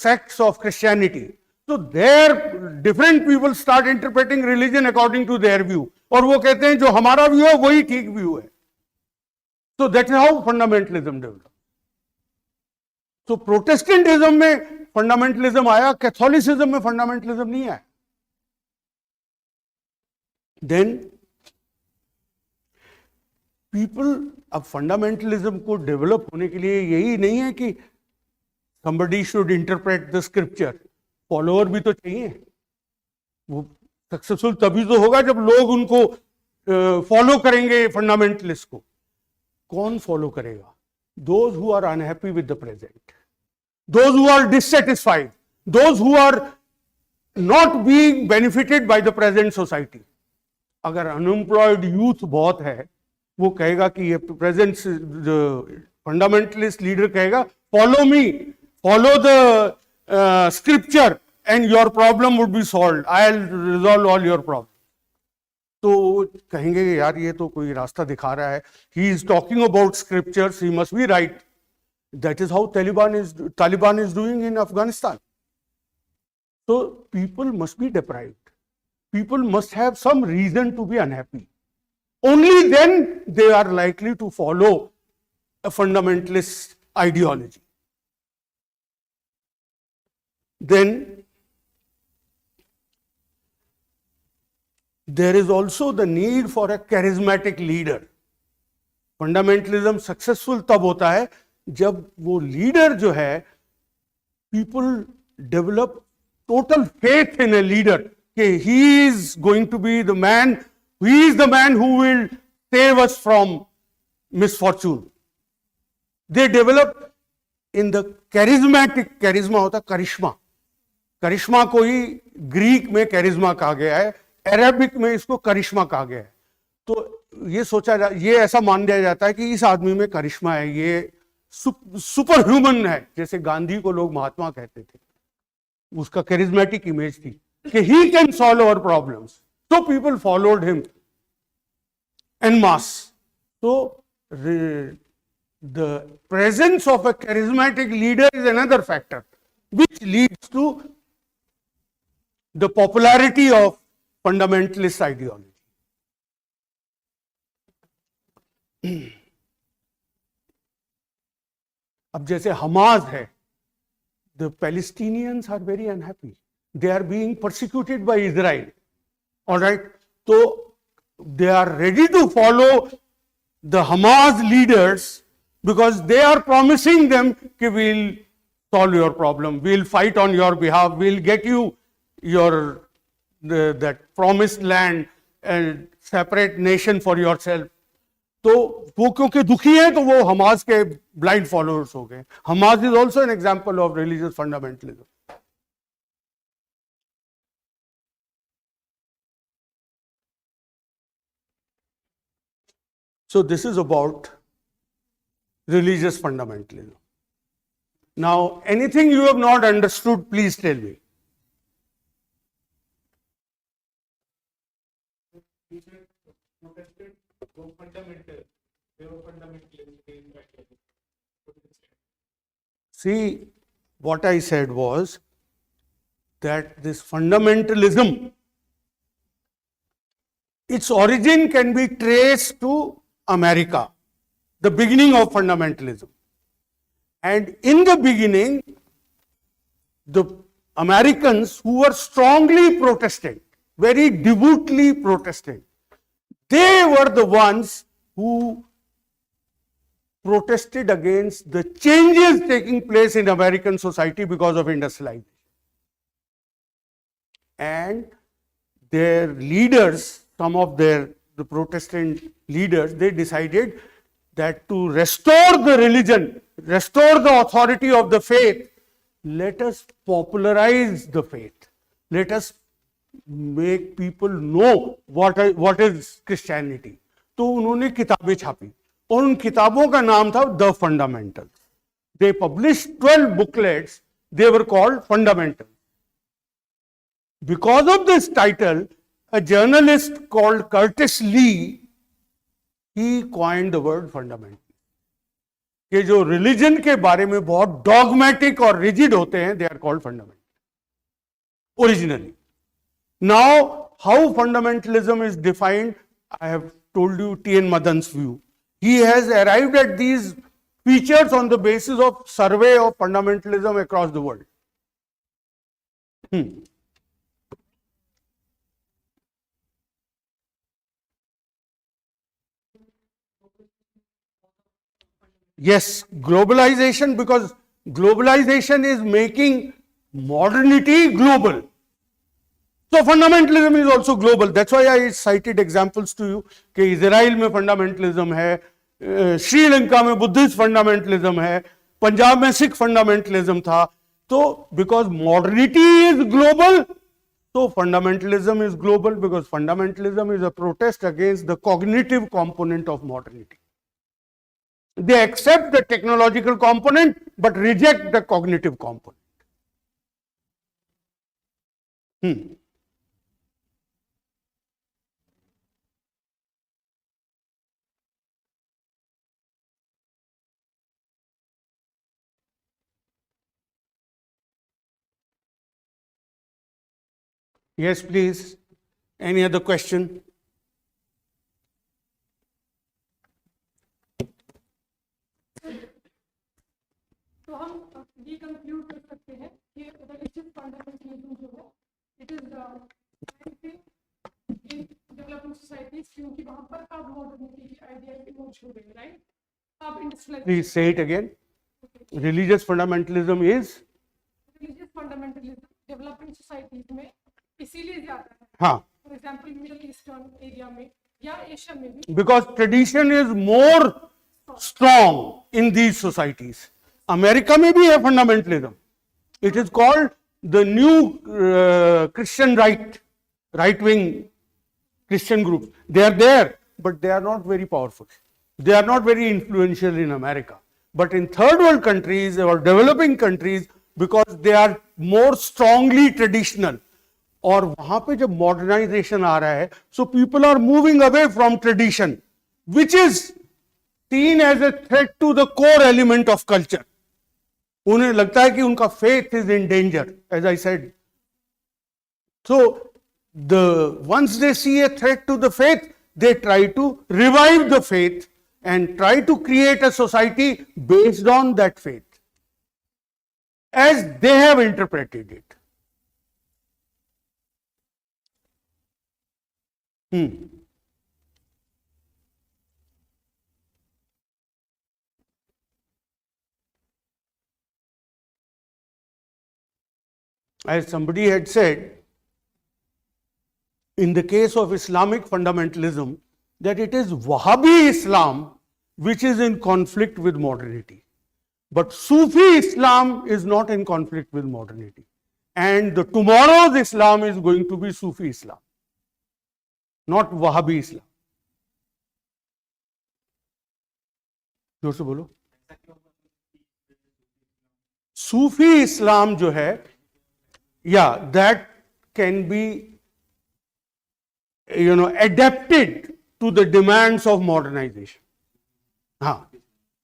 sects of Christianity. So there different people start interpreting religion according to their view, और वो कहते हैं जो हमारा व्यू है वही ठीक व्यू है. So that is how fundamentalism developed. So Protestantism में fundamentalism आया, Catholicism में fundamentalism नहीं आया. देन पीपल, अब फंडामेंटलिज्म को डेवलप होने के लिए यही नहीं है कि somebody should interpret the scripture, follower भी तो चाहिए। वो सक्सेसफुल तभी तो होगा जब लोग उनको फॉलो करेंगे फंडामेंटलिस्ट को। कौन फॉलो करेगा? Those who are unhappy with the present, those who are dissatisfied, those who are not being benefited by the present society. अगर अनएम्प्लॉयड यूथ बहुत है, वो कहेगा कि ये प्रेजेंट फंडामेंटलिस्ट लीडर कहेगा follow me, follow the scripture and your problem would be solved, I will resolve all your problem. तो कहेंगे यार ये तो कोई रास्ता दिखा रहा है, he is talking about scriptures, he must be right. That is how Taliban is doing in Afghanistan. So people must be deprived. People must have some reason to be unhappy. Only then they are likely to follow a fundamentalist ideology. Then there is also the need for a charismatic leader. Fundamentalism successful तब होता है जब वो leader जो है, people develop total faith in a leader कि he is going to be the man, he is the man who will save us from misfortune. They develop in the charismatic, charisma होता करिश्मा, करिश्मा को ही Greek में charisma कहा गया है, Arabic में इसको करिश्मा कहा गया है। तो ये ये ऐसा मान लिया जाता है कि इस आदमी में करिश्मा है, ये सुपर ह्यूमन है, जैसे गांधी को लोग महात्मा कहते थे, उसका कैरिज्मेटिक इमेज थी कि he can solve our problems, so people followed him en masse. So the presence of a charismatic leader is another factor which leads to the popularity of fundamentalist ideology. अब जैसे Hamas है, the Palestinians are very unhappy. They are being persecuted by Israel. All right. So they are ready to follow the Hamas leaders because they are promising them कि we'll solve your problem, we'll fight on your behalf, we'll get you your that promised land and separate nation for yourself. तो वो क्योंकि दुखी है तो वो Hamas के blind followers हो गए। Hamas is also an example of religious fundamentalism. So this is about religious fundamentalism. Now, anything you have not understood, please tell me. See, what I said was that this fundamentalism, its origin can be traced to America, the beginning of fundamentalism. And in the beginning, the Americans who were strongly Protestant, very devotedly Protestant, they were the ones who protested against the changes taking place in American society because of industrialization. And their leaders, some of the Protestant leaders, they decided that to restore the religion, restore the authority of the faith, let us popularize the faith. Let us make people know what is Christianity. तो उन्होंने किताबें छापी और उन किताबों का नाम था the fundamentals. They published 12 booklets. They were called Fundamentals. Because of this title, a journalist called Curtis Lee, he coined the word fundamental. कि जो रिलीजन के बारे में बहुत डॉगमेटिक और रिजिड होते हैं, they are called fundamental originally. Now, how fundamentalism is defined, I have told you T.N. Madan's view. He has arrived at these features on the basis of survey of fundamentalism across the world. Yes, globalization, because globalization is making modernity global. So fundamentalism is also global. That's why I cited examples to you कि Israel में fundamentalism है, श्रीलंका में Buddhist fundamentalism है, पंजाब में Sikh fundamentalism था. तो because modernity is global, so fundamentalism is global, because fundamentalism is a protest against the cognitive component of modernity. They accept the technological component but reject the cognitive component. Yes, please. Any other question? तो हम ये conclude कर सकते हैं कि religious fundamentalism जो है it is in developing societies, क्योंकि वहां पर अब मॉडर्निटी की आइडिया इमर्ज हो गई, राइट? अब industrialization. Please say it again. Religious fundamentalism is? Religious fundamentalism developing societies में इसीलिए ज्यादा है. हाँ. For example middle eastern area में या एशिया में भी. Because tradition is more strong in these societies. America में भी है fundamentalism. It is called the new Christian right wing Christian groups. They are there, but they are not very powerful. They are not very influential in America. But in third world countries or developing countries, because they are more strongly traditional, और वहां पे जब modernisation आ रहा है, so people are moving away from tradition which is seen as a threat to the core element of culture. उन्हें लगता है कि उनका faith is in danger, as I said. So the once they see a threat to the faith, they try to revive the faith and try to create a society based on that faith as they have interpreted it. As somebody had said, in the case of Islamic fundamentalism, that it is Wahhabi Islam which is in conflict with modernity. But Sufi Islam is not in conflict with modernity. And the tomorrow's Islam is going to be Sufi Islam, not Wahhabi Islam. जोर से बोलो. Sufi Islam जो है, yeah, that can be, adapted to the demands of modernization.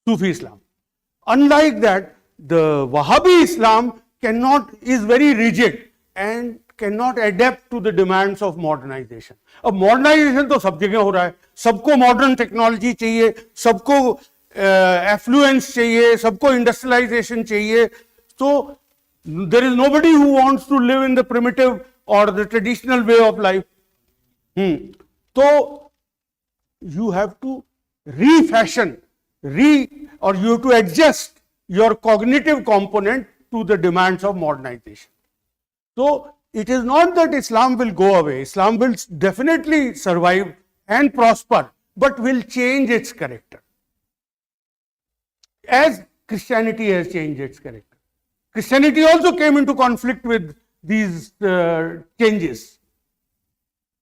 Sufi Islam. Unlike that, the Wahhabi Islam is very rigid and cannot adapt to the demands of modernization. अब modernization तो सब जगह हो रहा है, सबको modern technology चाहिए, सबको affluence चाहिए, सबको industrialization चाहिए. So there is nobody who wants to live in the primitive or the traditional way of life. So you have to refashion, or you have to adjust your cognitive component to the demands of modernization. So it is not that Islam will go away. Islam will definitely survive and prosper, but will change its character as Christianity has changed its character. Christianity also came into conflict with these changes.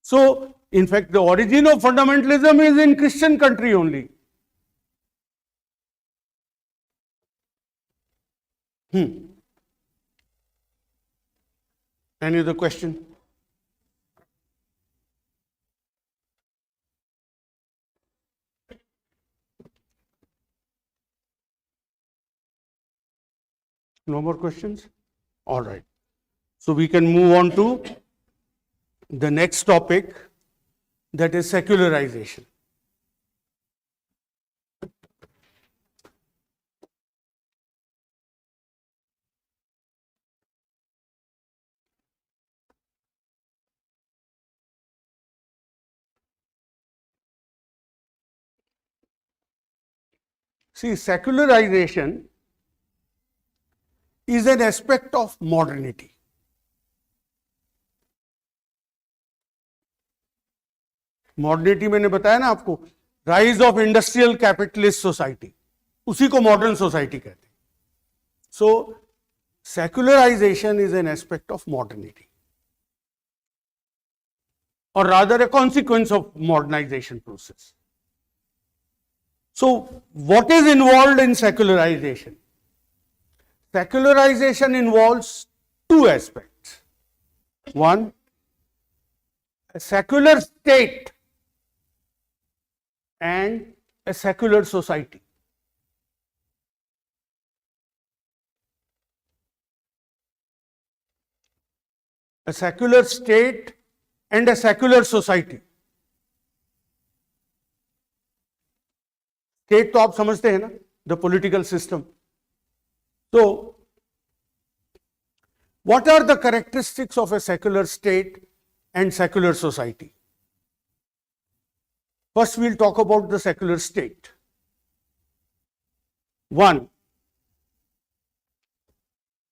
So in fact, the origin of fundamentalism is in Christian country only. Any other question? No more questions? All right. So we can move on to the next topic, that is secularization. See, secularization is an aspect of modernity. Modernity मैंने बताया ना आपको, rise of industrial capitalist society, उसी को modern society कहते हैं. So secularization is an aspect of modernity, or rather a consequence of modernization process. So, what is involved in secularization? Secularization involves two aspects. One, a secular state and a secular society. A secular state and a secular society. State तो आप समझते हैं ना, the political system. तो what are the characteristics of a secular state and secular society? First, we'll talk about the secular state. One,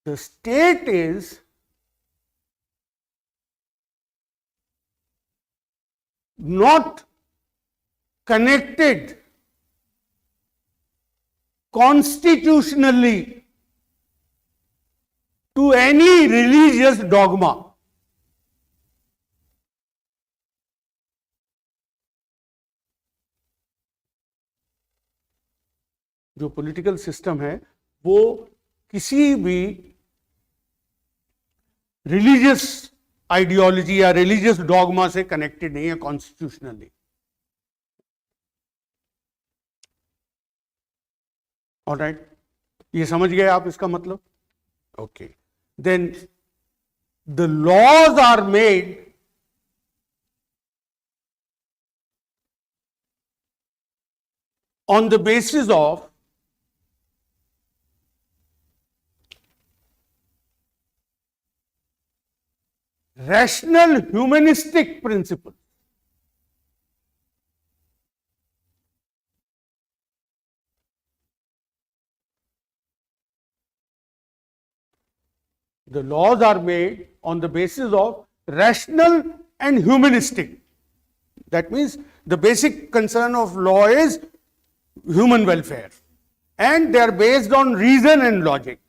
the state is not connected constitutionally to any religious dogma. जो political system है वो किसी भी religious ideology या religious dogma से connected नहीं है constitutionally. Alright, ये समझ गए आप इसका मतलब? Okay, then the laws are made on the basis of rational humanistic principles. The laws are made on the basis of rational and humanistic. That means the basic concern of law is human welfare, and they are based on reason and logic,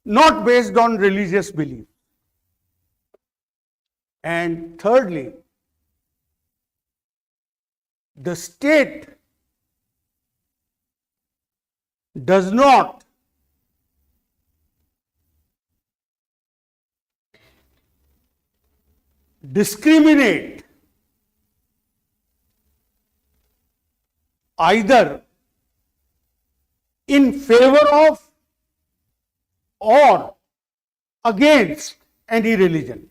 not based on religious belief. And thirdly, the state does not discriminate either in favor of or against any religion.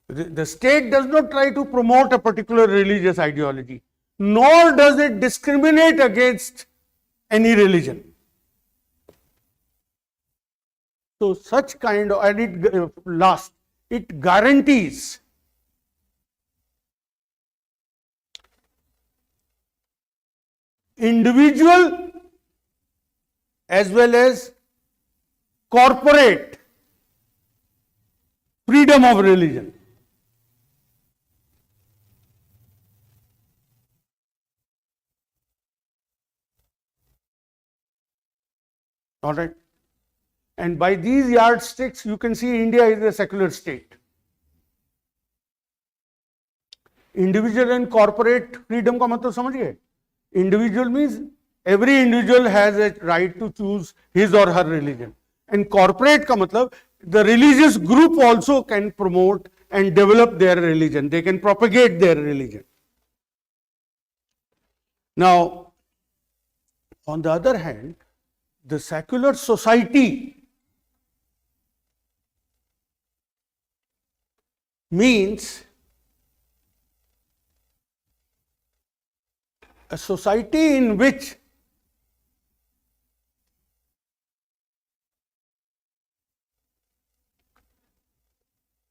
The state does not try to promote a particular religious ideology, nor does it discriminate against any religion. So such kind of, and it guarantees individual as well as corporate freedom of religion. All right. And by these yardsticks, you can see India is a secular state. Individual and corporate freedom का मतलब समझ गए? Individual means every individual has a right to choose his or her religion. And corporate का मतलब the religious group also can promote and develop their religion. They can propagate their religion. Now, on the other hand, the secular society means a society in which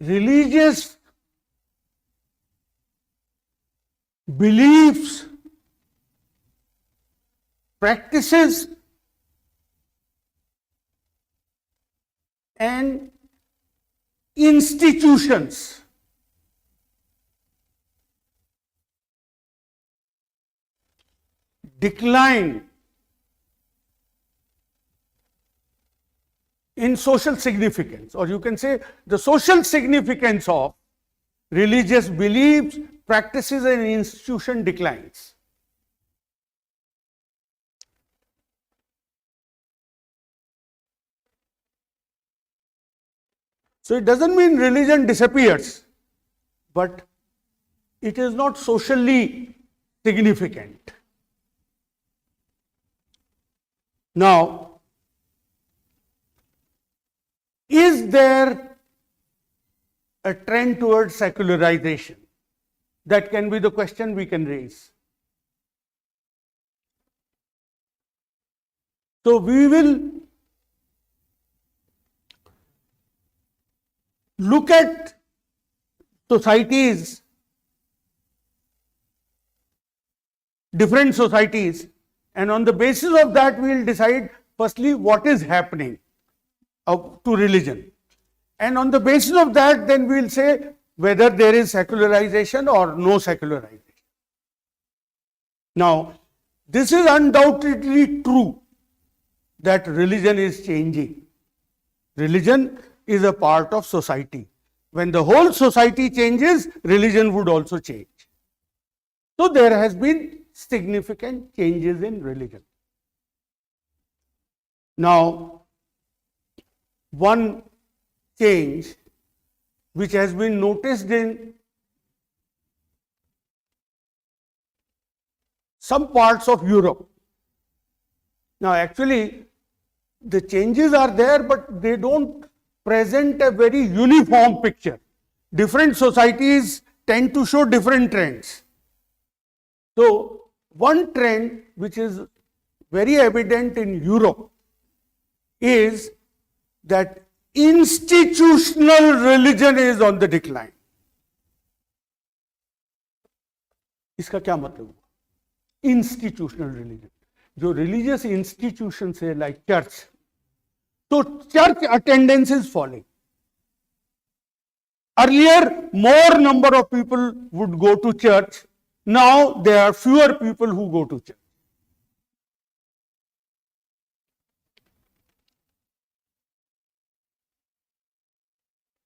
religious beliefs, practices, and institutions decline in social significance, or you can say the social significance of religious beliefs, practices, and institution declines. So it doesn't mean religion disappears, but it is not socially significant. Now, is there a trend towards secularization? That can be the question we can raise. So we will look at societies, different societies, and on the basis of that we will decide firstly what is happening to religion, and on the basis of that then we will say whether there is secularization or no secularization. Now, this is undoubtedly true that religion is changing. Religion is a part of society. When the whole society changes, religion would also change. So there has been significant changes in religion. Now, one change which has been noticed in some parts of Europe. Now, actually, the changes are there, but they don't present a very uniform picture. Different societies tend to show different trends. So, one trend which is very evident in Europe is that institutional religion is on the decline. इसका क्या मतलब हुआ? Institutional religion. जो religious institutions है like church, so church attendance is falling. Earlier, more number of people would go to church. Now there are fewer people who go to church.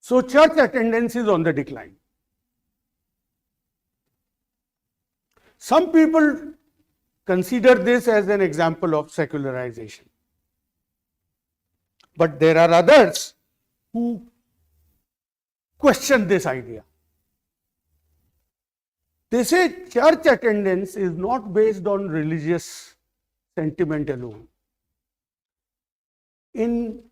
So church attendance is on the decline. Some people consider this as an example of secularization. But there are others who question this idea. They say church attendance is not based on religious sentiment alone. In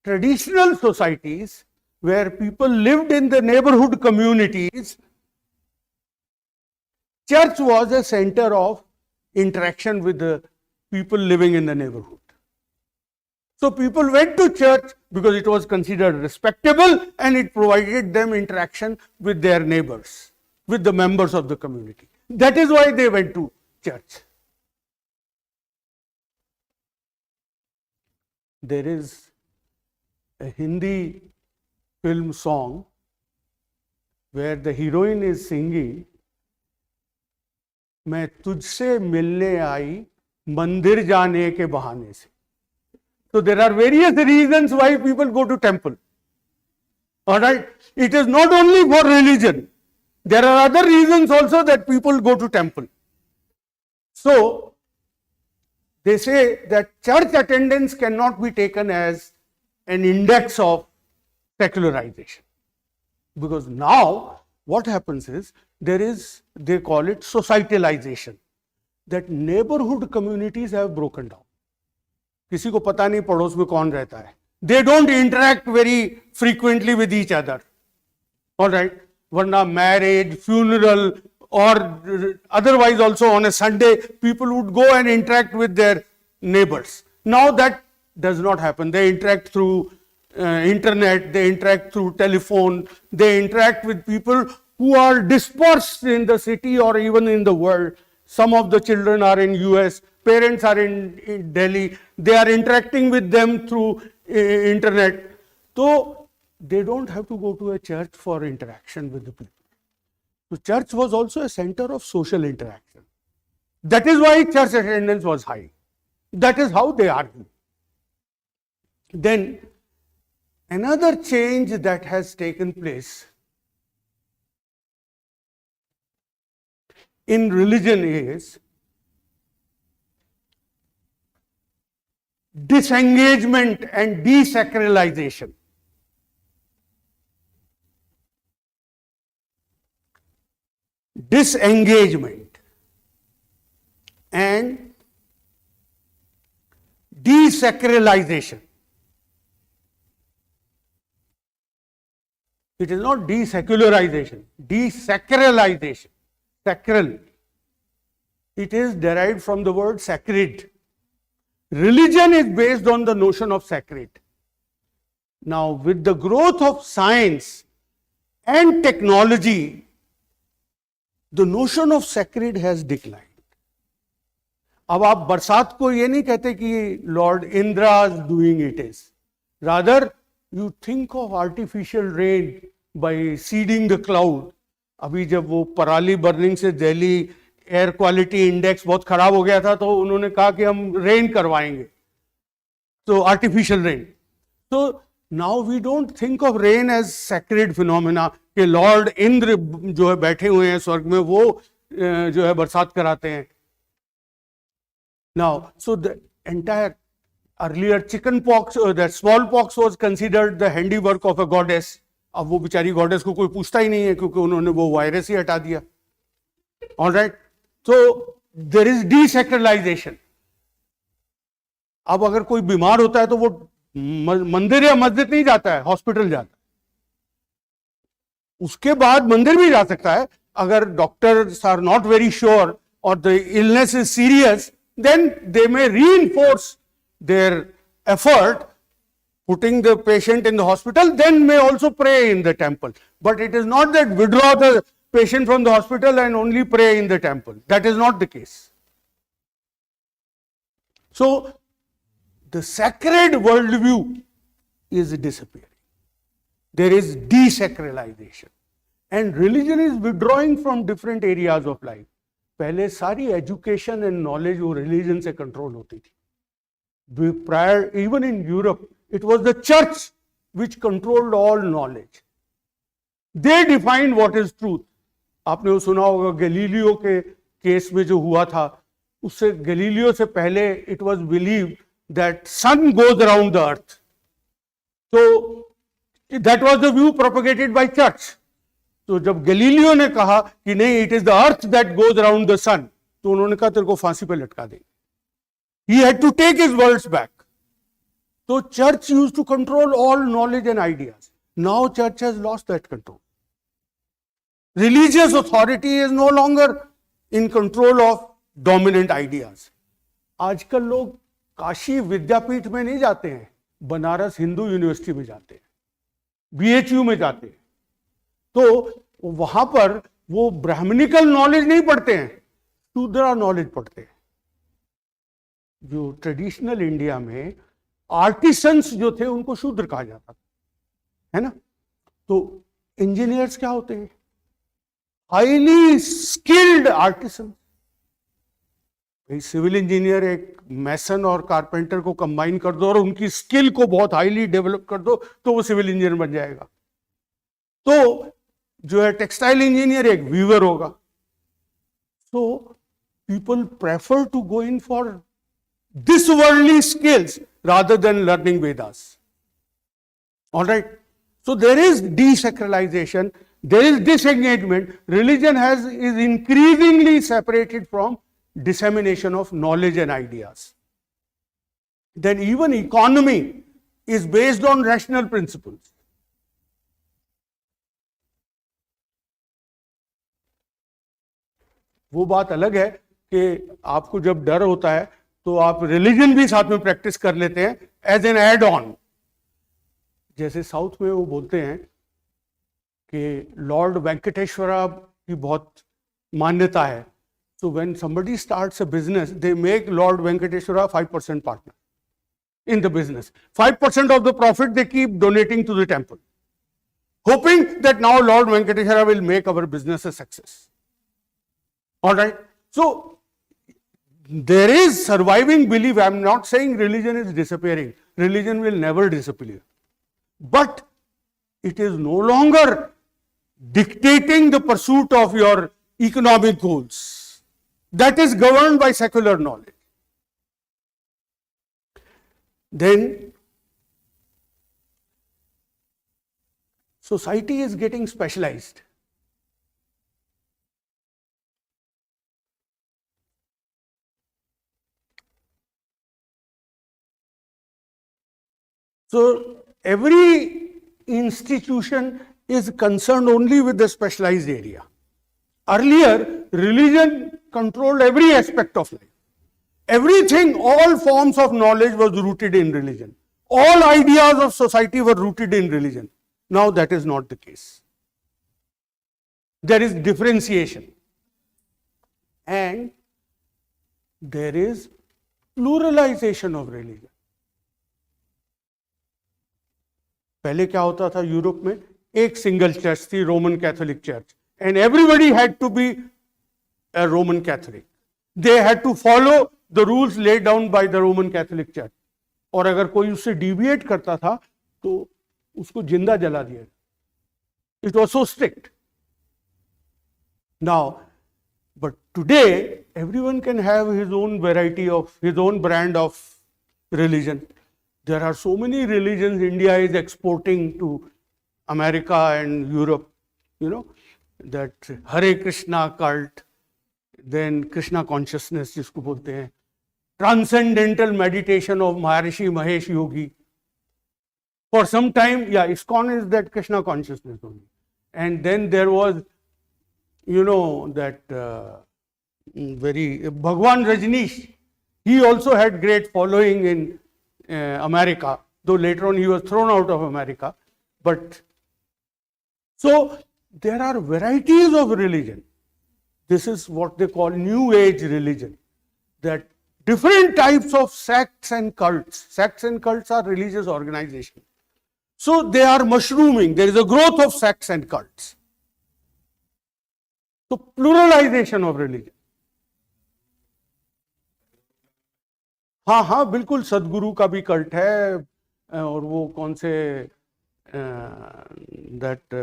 traditional societies where people lived in the neighborhood communities, church was a center of interaction with the people living in the neighborhood. So people went to church because it was considered respectable and it provided them interaction with their neighbors, with the members of the community. That is why they went to church. There is a Hindi film song where the heroine is singing, मैं तुझसे मिलने आई मंदिर जाने के बहाने से. So there are various reasons why people go to temple. All right, it is not only for religion. There are other reasons also that people go to temple. So they say that church attendance cannot be taken as an index of secularization, because now what happens is there is, they call it societalization, that neighborhood communities have broken down. किसी को पता नहीं पड़ोस में कौन रहता है. They don't interact very frequently with each other. All right, वरना marriage, funeral, or otherwise also on a Sunday, people would go and interact with their neighbors. Now that does not happen. They interact through internet, they interact through telephone, they interact with people who are dispersed in the city or even in the world. Some of the children are in US, parents are in Delhi, they are interacting with them through internet. So they don't have to go to a church for interaction with the people. So church was also a center of social interaction. That is why church attendance was high. That is how they argue. Then another change that has taken place in religion is disengagement and desacralization. Disengagement and desacralization. It is not desecularization, desacralization. Sacral. It is derived from the word sacred. Religion is based on the notion of sacred. Now, with the growth of science and technology, the notion of sacred has declined. अब आप बरसात को ये नहीं कहते कि lord Indra's doing it is, rather you think of artificial rain by seeding the cloud. अभी जब वो पराली बर्निंग से दिल्ली एयर क्वालिटी इंडेक्स बहुत खराब हो गया था, तो उन्होंने कहा कि हम रेन करवाएंगे, तो आर्टिफिशियल रेन. तो now we don't think of rain as sacred phenomena कि लॉर्ड इंद्र जो है बैठे हुए हैं स्वर्ग में, वो जो है बरसात कराते हैं. Now, so the entire earlier chicken pox or that smallpox was considered the handiwork of a goddess. अब वो बेचारी गॉडेस को कोई पूछता ही नहीं है क्योंकि उन्होंने वो वायरस ही हटा दिया. All right, so there is desacralization. अब अगर कोई बीमार होता है तो वो मंदिर या मस्जिद नहीं जाता है, हॉस्पिटल जाता है. उसके बाद मंदिर भी जा सकता है अगर doctors are not very sure और the illness is serious, then they may reinforce their effort putting the patient in the hospital, then may also pray in the temple. But it is not that withdraw the patient from the hospital and only pray in the temple. That is not the case. So the sacred worldview is disappearing. There is desacralization and religion is withdrawing from different areas of life. पहले सारी education and knowledge वो religion से control होती थी. Prior even in Europe it was the church which controlled all knowledge. They defined what is truth. आपने वो सुना होगा गैलीलियो के केस में जो हुआ था, उससे गैलीलियो से पहले it was believed that sun goes around the earth. तो that was the view propagated by church. तो जब गैलीलियो ने कहा कि नहीं it is the earth that goes around the sun, तो उन्होंने कहा तेरे को फांसी पे लटका देंगे. He had to take his words back. तो church used to control all knowledge and ideas. Now church has lost that control. Religious authority is no longer in control of dominant ideas. आजकल लोग काशी विद्यापीठ में नहीं जाते हैं, Banaras Hindu university में जाते हैं, BHU में जाते हैं. तो वहां पर वो ब्राह्मणिकल नॉलेज नहीं पढ़ते हैं, शूद्रा नॉलेज पढ़ते हैं. जो ट्रेडिशनल इंडिया में आर्टिसंस जो थे उनको शूद्र कहा जाता था, है ना. तो इंजीनियर्स क्या होते हैं? Highly skilled artisan. Civil engineer एक मैसन और कारपेंटर को कंबाइन कर दो और उनकी स्किल को बहुत हाईली डेवलप कर दो तो वो सिविल इंजीनियर बन जाएगा. तो जो है टेक्सटाइल इंजीनियर एक वीवर होगा. So people prefer to go in for this worldly skills rather than learning Vedas. Alright, so there is desacralization, there is disengagement. Religion is increasingly separated from dissemination of knowledge and ideas. Then even economy is based on rational principles. वो बात अलग है कि आपको जब डर होता है तो आप रिलीजन भी साथ में प्रैक्टिस कर लेते हैं एज एन एड ऑन. जैसे साउथ में वो बोलते हैं कि लॉर्ड वेंकटेश्वरा की बहुत मान्यता है. So when somebody starts a business, they make Lord Venkateshwara 5% partner in the business. 5% of the profit they keep donating to the temple, hoping that now Lord Venkateshwara will make our business a success. All right. So there is surviving belief. I am not saying religion is disappearing. Religion will never disappear. But it is no longer dictating the pursuit of your economic goals. That is governed by secular knowledge. Then society is getting specialized. So every institution is concerned only with the specialized area. Earlier, religion controlled every aspect of life. Everything, all forms of knowledge was rooted in religion. All ideas of society were rooted in religion. Now that is not the case. There is differentiation. And there is pluralization of religion. पहले क्या होता था Europe में, एक single church थी, Roman Catholic church, and everybody had to be a Roman Catholic. They had to follow the rules laid down by the Roman Catholic Church. और अगर कोई उससे deviate करता था तो उसको जिंदा जला दिया. It was so strict. Now, but today everyone can have his own variety of his own brand of religion. There are so many religions India is exporting to America and Europe, you know, that Hare Krishna cult, then Krishna consciousness जिसको बोलते हैं, transcendental meditation of Maharishi Mahesh Yogi. For some time, yeah, ISKCON is that Krishna consciousness only. And then there was, you know, that very Bhagwan Rajneesh. He also had great following in America, though later on he was thrown out of America. But so there are varieties of religion. This is what they call New Age religion. That different types of sects and cults. Sects and cults are religious organizations. So they are mushrooming. There is a growth of sects and cults. So pluralization of religion. हाँ हाँ बिल्कुल, सदगुरु का भी cult है, और वो कौन से दैट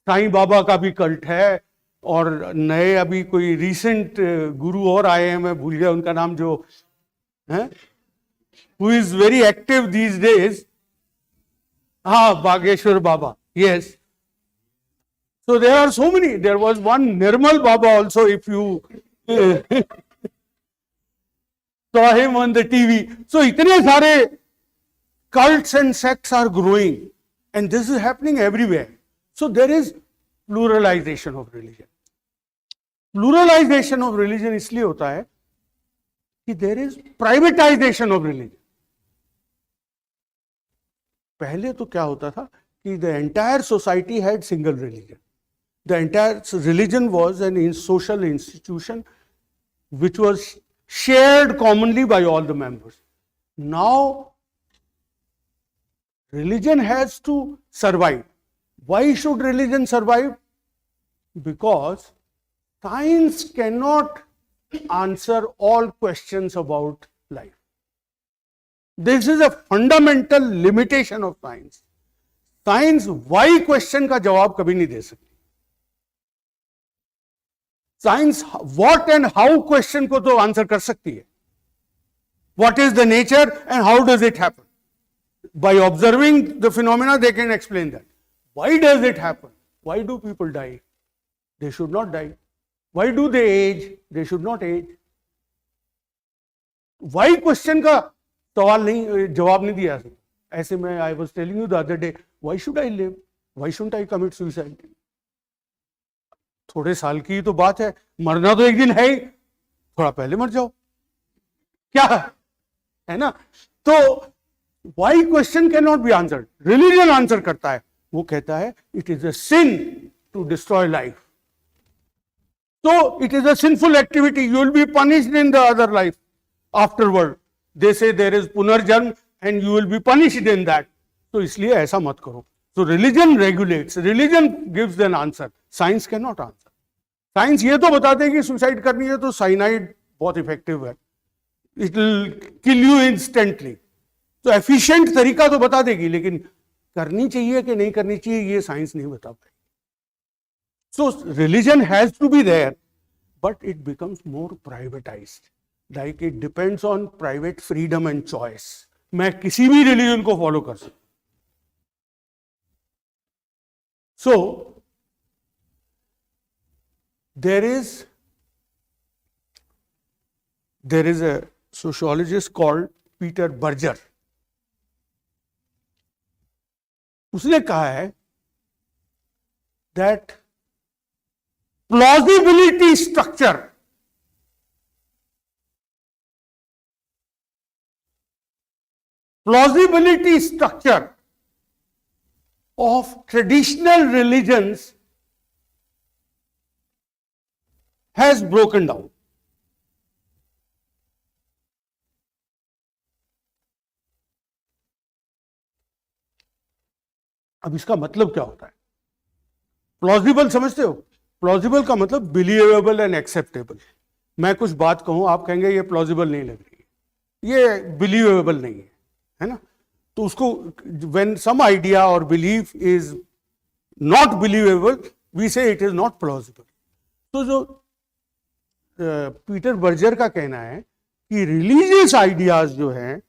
साईं बाबा का भी कल्ट है, और नए अभी कोई रिसेंट गुरु और आए हैं, मैं भूल गया उनका नाम, जो है who is very active these days. हाँ, बागेश्वर बाबा. Yes. So there are so many. There was one Nirmal Baba also, if you saw him on the TV. So इतने सारे cults and sects are growing, and this is happening everywhere. So there is pluralization of religion. Pluralization of religion इसलिए होता है कि there is privatization of religion. पहले तो क्या होता था कि the entire society had single religion. The entire religion was an social institution which was shared commonly by all the members. Now, religion has to survive. Why should religion survive? Because science cannot answer all questions about life. This is a fundamental limitation of science. Science why question का जवाब कभी नहीं दे सकती. Science what and how question को तो answer कर सकती है. What is the nature and how does it happen? By observing the phenomena they can explain that. Why does it happen? Why do people die? They should not die. Why do they age? They should not age. Why question का सवाल नहीं, जवाब नहीं दिया सकता. ऐसे में I was telling you the other day, why should I live? Why shouldn't I commit suicide? थोड़े साल की तो बात है, मरना तो एक दिन है ही, थोड़ा पहले मर जाओ, क्या है ना. तो why question can not be answered. Religion answer करता है वो कहता है it is a sin to destroy life. So it is a sinful activity. You will be punished in the other life afterward. They say there is punarjanm and you will be punished in that. तो इसलिए ऐसा मत करो. So religion regulates. Religion gives an answer. Science cannot answer. Science ये तो बताते हैं कि सुसाइड करनी है तो साइनाइड बहुत इफेक्टिव है. It will kill you instantly. तो एफिशिएंट तरीका तो बता देगी, लेकिन करनी चाहिए कि नहीं करनी चाहिए ये साइंस नहीं बता पाएगी. So religion has to be there, but it becomes more privatized. Like it depends on private freedom and choice. मैं किसी भी religion को follow कर सकता. So there is a sociologist called Peter Berger. उसने कहा है that plausibility structure of traditional religions has broken down. अब इसका मतलब क्या होता है? प्लॉजिबल समझते हो? प्लॉजिबल का मतलब बिलीवेबल एंड एक्सेप्टेबल. मैं कुछ बात कहूं, आप कहेंगे ये प्लॉजिबल नहीं लग रही है, ये बिलीवेबल नहीं है ना? तो उसको व्हेन सम आइडिया और belief is not believable, we say it is not plausible. तो जो पीटर बर्जर का कहना है कि रिलीजियस आइडियाज जो हैं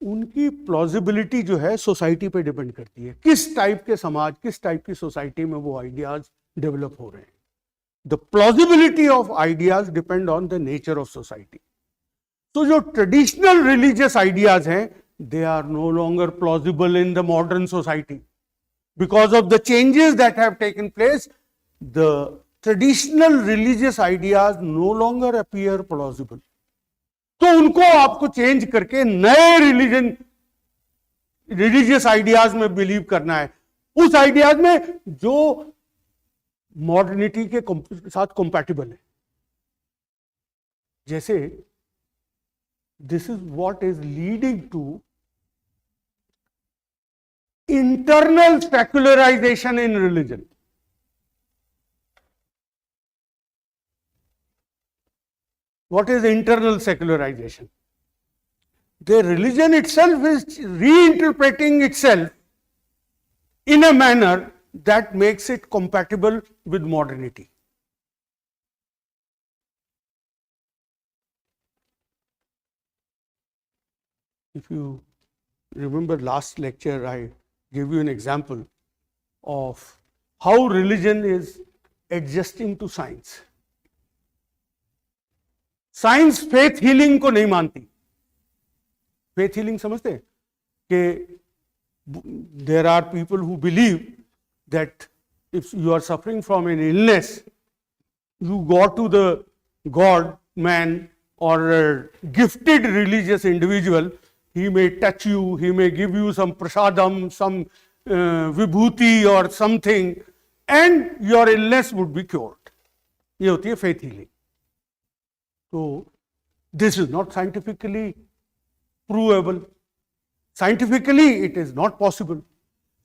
उनकी प्लॉजिबिलिटी जो है सोसाइटी पे डिपेंड करती है. किस टाइप के समाज, किस टाइप की सोसाइटी में वो आइडियाज डेवलप हो रहे हैं. The plausibility of ideas depend on the nature of society. तो जो ट्रेडिशनल रिलीजियस आइडियाज हैं, they are no longer plausible in the modern society because of the changes that have taken place. The traditional religious ideas no longer appear plausible. तो उनको आपको change करके नए religious ideas में believe करना है, उस आइडियाज में जो मॉडर्निटी के साथ कंपैटिबल है. जैसे this is what is leading to internal secularization in religion. What is internal secularization? The religion itself is reinterpreting itself in a manner that makes it compatible with modernity. If you remember last lecture, I gave you an example of how religion is adjusting to science. Science faith healing को नहीं मानती. Faith healing समझते हैं कि there are people who believe that if you are suffering from an illness, you go to the god man और gifted religious individual. he may touch you, he may give you some prasadam, some vibhuti or something, and your illness would be cured. ये होती है faith healing. So this is not scientifically provable. Scientifically it is not possible.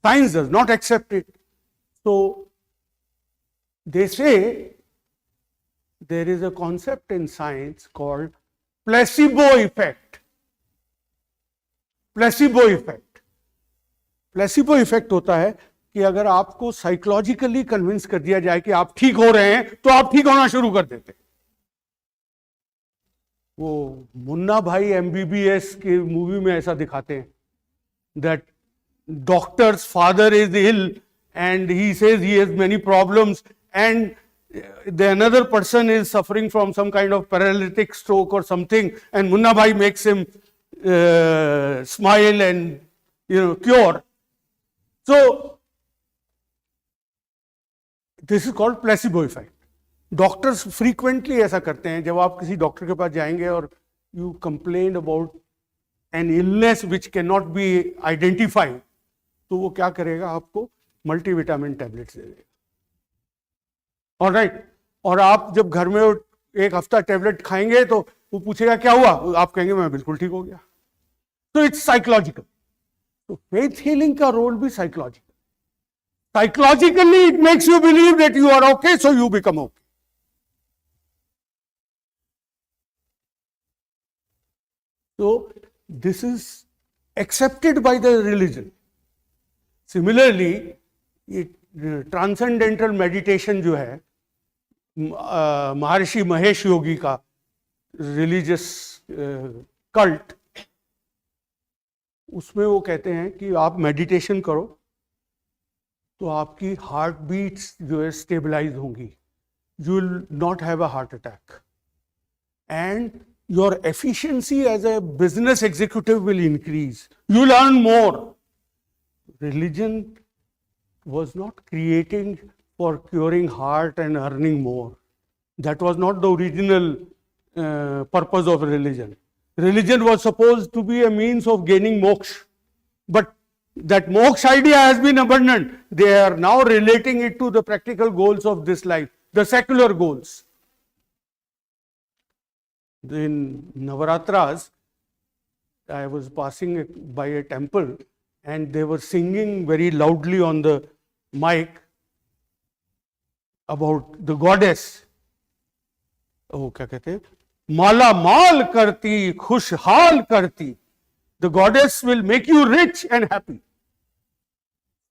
Science does not accept it. So they say there is a concept in science called placebo effect. Placebo effect. Placebo effect होता है कि अगर आपको psychologically convince कर दिया जाए कि आप ठीक हो रहे हैं तो आप ठीक होना शुरू कर देते. वो मुन्ना भाई एमबीबीएस की मूवी में ऐसा दिखाते हैं that doctors father is ill and he says he has many problems and the another person is suffering from some kind of paralytic stroke और something and Munna Bhai makes him smile and cure. So this is called placebo effect. Doctors frequently ऐसा करते हैं. जब आप किसी doctor के पास जाएंगे और you complain about an illness which can not be identified, तो वो क्या करेगा, आपको मल्टीविटामिन टैबलेट्स दे देगा। ऑलराइट, और आप जब घर में एक हफ्ता टैबलेट खाएंगे तो वो पूछेगा क्या हुआ, आप कहेंगे मैं बिल्कुल ठीक हो गया। तो इट्स साइकोलॉजिकल। तो फेथ हीलिंग का रोल भी psychological. Psychologically it makes you believe that you are okay, so you become okay. So this is accepted by the religion. Similarly, transcendental meditation जो है महर्षि महेश योगी का रिलीजियस कल्ट, उसमें वो कहते हैं कि आप मेडिटेशन करो तो आपकी हार्ट बीट्स जो है स्टेबलाइज होंगी, you will not have a heart attack, and your efficiency as a business executive will increase. You will earn more. Religion was not creating for curing heart and earning more. That was not the original purpose of religion. Religion was supposed to be a means of gaining moksha. But that moksha idea has been abandoned. They are now relating it to the practical goals of this life, the secular goals. In Navaratras, I was passing by a temple and they were singing very loudly on the mic about the goddess. Oh, क्या कहते हैं? माला माल करती, खुशहाल करती. The goddess will make you rich and happy.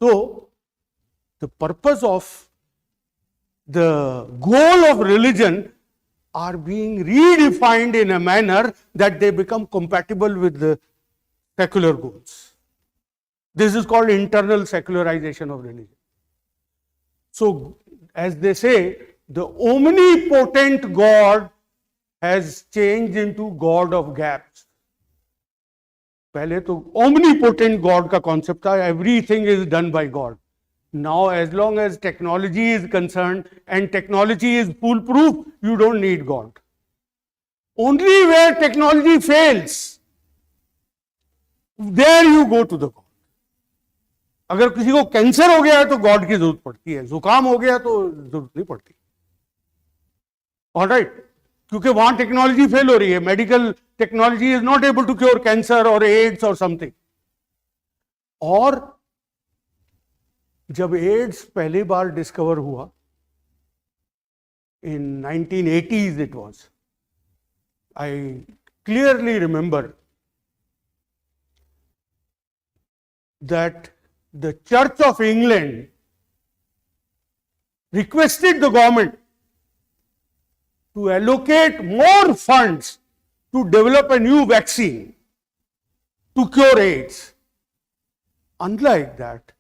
So, the purpose of the goal of religion are being redefined in a manner that they become compatible with the secular goals. This is called internal secularization of religion. So, as they say, the omnipotent God has changed into God of gaps. पहले तो omnipotent God का concept था, everything is done by God. Now, as long as technology is concerned and technology is foolproof, you don't need God. Only where technology fails, there you go to the God. अगर किसी को cancer हो गया है तो God की जरूरत पड़ती है, जुकाम हो गया तो जरूरत नहीं पड़ती. ऑलराइट, क्योंकि वहां टेक्नोलॉजी फेल हो रही है. Medical technology is not able to cure cancer और एड्स और समथिंग. और जब एड्स पहली बार डिस्कवर हुआ in 1980s it was, I clearly remember that the Church of England requested the government to allocate more funds to develop a new vaccine to cure AIDS. Unlike that,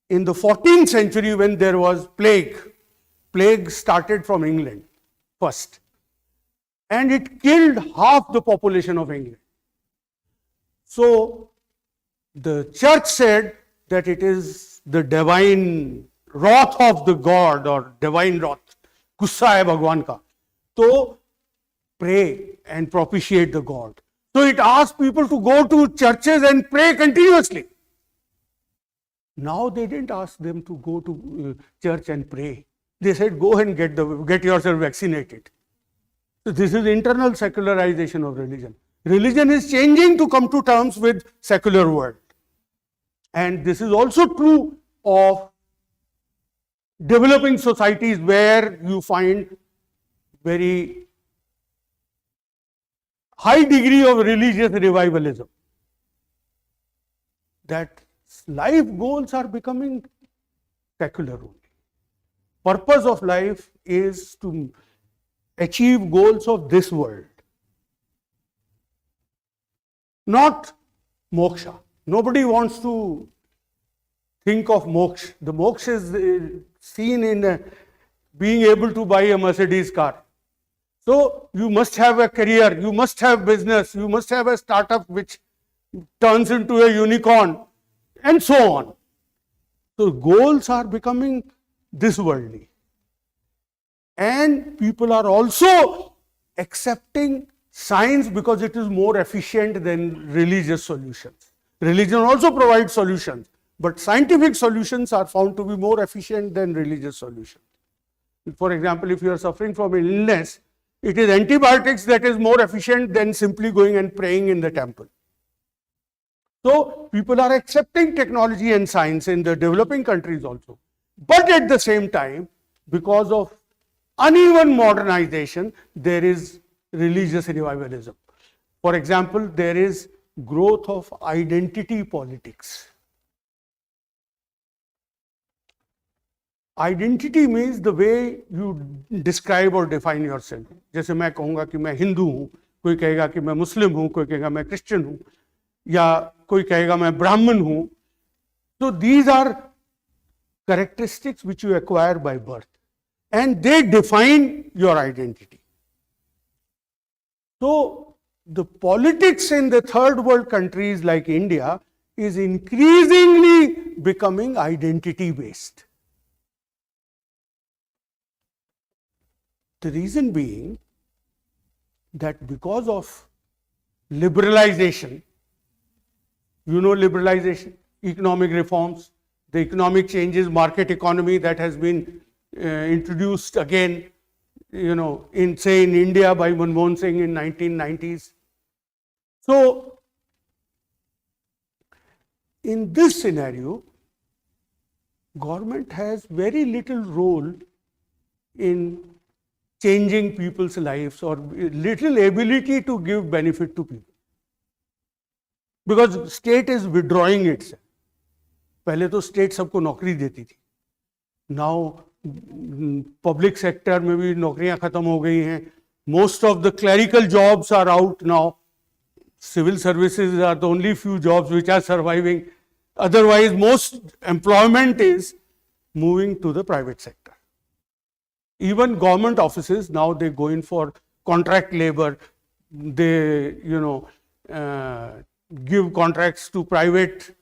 in the 14th century when there was plague started from England first, and it killed half the population of England. So the church said that it is the divine wrath of the God or divine wrath, गुस्सा है भगवान का, तो pray and propitiate the God. So it asked people to go to churches and pray continuously. Now they didn't ask them to go to church and pray. They said, go and get yourself vaccinated. So this is internal secularization of religion. Religion is changing to come to terms with secular world. And this is also true of developing societies where you find very high degree of religious revivalism. That life goals are becoming secular only. Purpose of life is to achieve goals of this world, not moksha. Nobody wants to think of moksha. The moksha is seen in being able to buy a Mercedes car. So you must have a career, you must have business, you must have a startup which turns into a unicorn, and so on. So goals are becoming this worldly. And people are also accepting science because it is more efficient than religious solutions. Religion also provides solutions, but scientific solutions are found to be more efficient than religious solutions. For example, if you are suffering from an illness, it is antibiotics that is more efficient than simply going and praying in the temple. So people are accepting technology and science in the developing countries also. But at the same time, because of uneven modernization, there is religious revivalism. For example, there is growth of identity politics. Identity means the way you describe or define yourself. जैसे मैं कहूँगा कि मैं हिंदू हूँ, कोई कहेगा कि मैं मुस्लिम हूँ, कोई कहेगा मैं क्रिश्चियन हूँ, या कोई कहेगा मैं ब्राह्मण हूँ. So these are characteristics which you acquire by birth, and they define your identity. So the politics in the third world countries like India is increasingly becoming identity based. The reason being that because of liberalization, you know liberalization, economic reforms, the economic changes, market economy that has been introduced again, in say in India by Manmohan Singh in 1990s. So in this scenario, government has very little role in changing people's lives or little ability to give benefit to people, because state is withdrawing itself. पहले तो state सबको नौकरी देती थी, now public sector में भी नौकरियां खत्म हो गई हैं. Most of the clerical jobs are out now. Civil services are the only few jobs which are surviving. Otherwise, most employment is moving to the private sector. Even government offices, now they go in for contract labor. They, give contracts to private.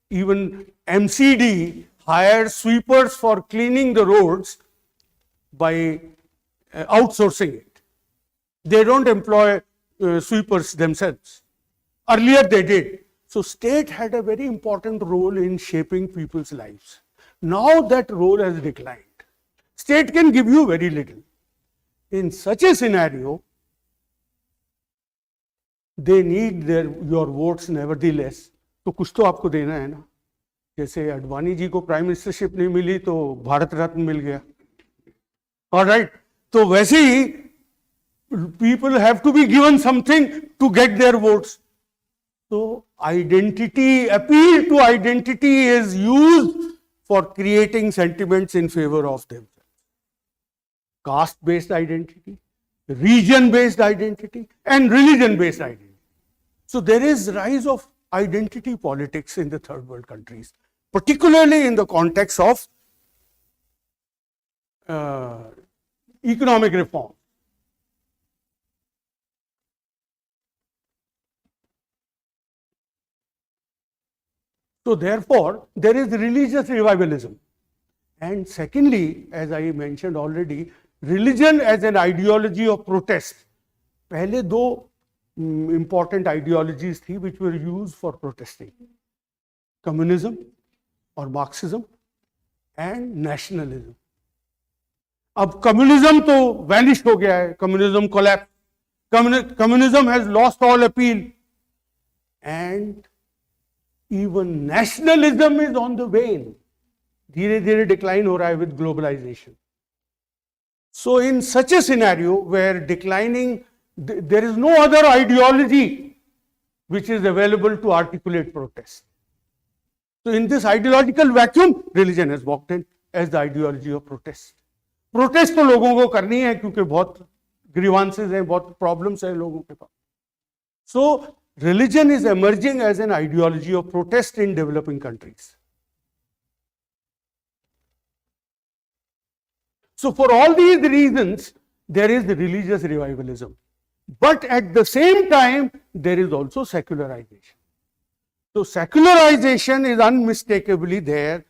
Even MCD hires sweepers for cleaning the roads by outsourcing it. They don't employ sweepers themselves. Earlier they did. So state had a very important role in shaping people's lives. Now that role has declined. State can give you very little. In such a scenario, they need your votes nevertheless. तो कुछ तो आपको देना है ना. जैसे अडवाणी जी को prime ministership नहीं मिली तो भारत रत्न मिल गया. ऑलराइट, तो वैसे ही people have to be given something to get their votes. So identity, appeal to identity is used for creating sentiments in favor of themselves. Caste-based identity, region-based identity, and religion-based identity. So there is rise of identity politics in the third world countries, particularly in the context of economic reform. So therefore, there is religious revivalism. And secondly, as I mentioned already, religion as an ideology of protest. पहले दो important ideologies थी which were used for protesting. Communism or Marxism and nationalism. अब communism तो vanish हो गया है, communism collapsed. Communism has lost all appeal. And even nationalism is on the wane. धीरे धीरे decline हो रहा है with globalization. So in such a scenario where declining, there is no other ideology which is available to articulate protest. So in this ideological vacuum, religion has walked in as the ideology of protest. Protest तो लोगों को करनी है क्योंकि बहुत grievances हैं, बहुत problems हैं लोगों के पास. So religion is emerging as an ideology of protest in developing countries. So for all these reasons, there is the religious revivalism. But at the same time, there is also secularization. So secularization is unmistakably there.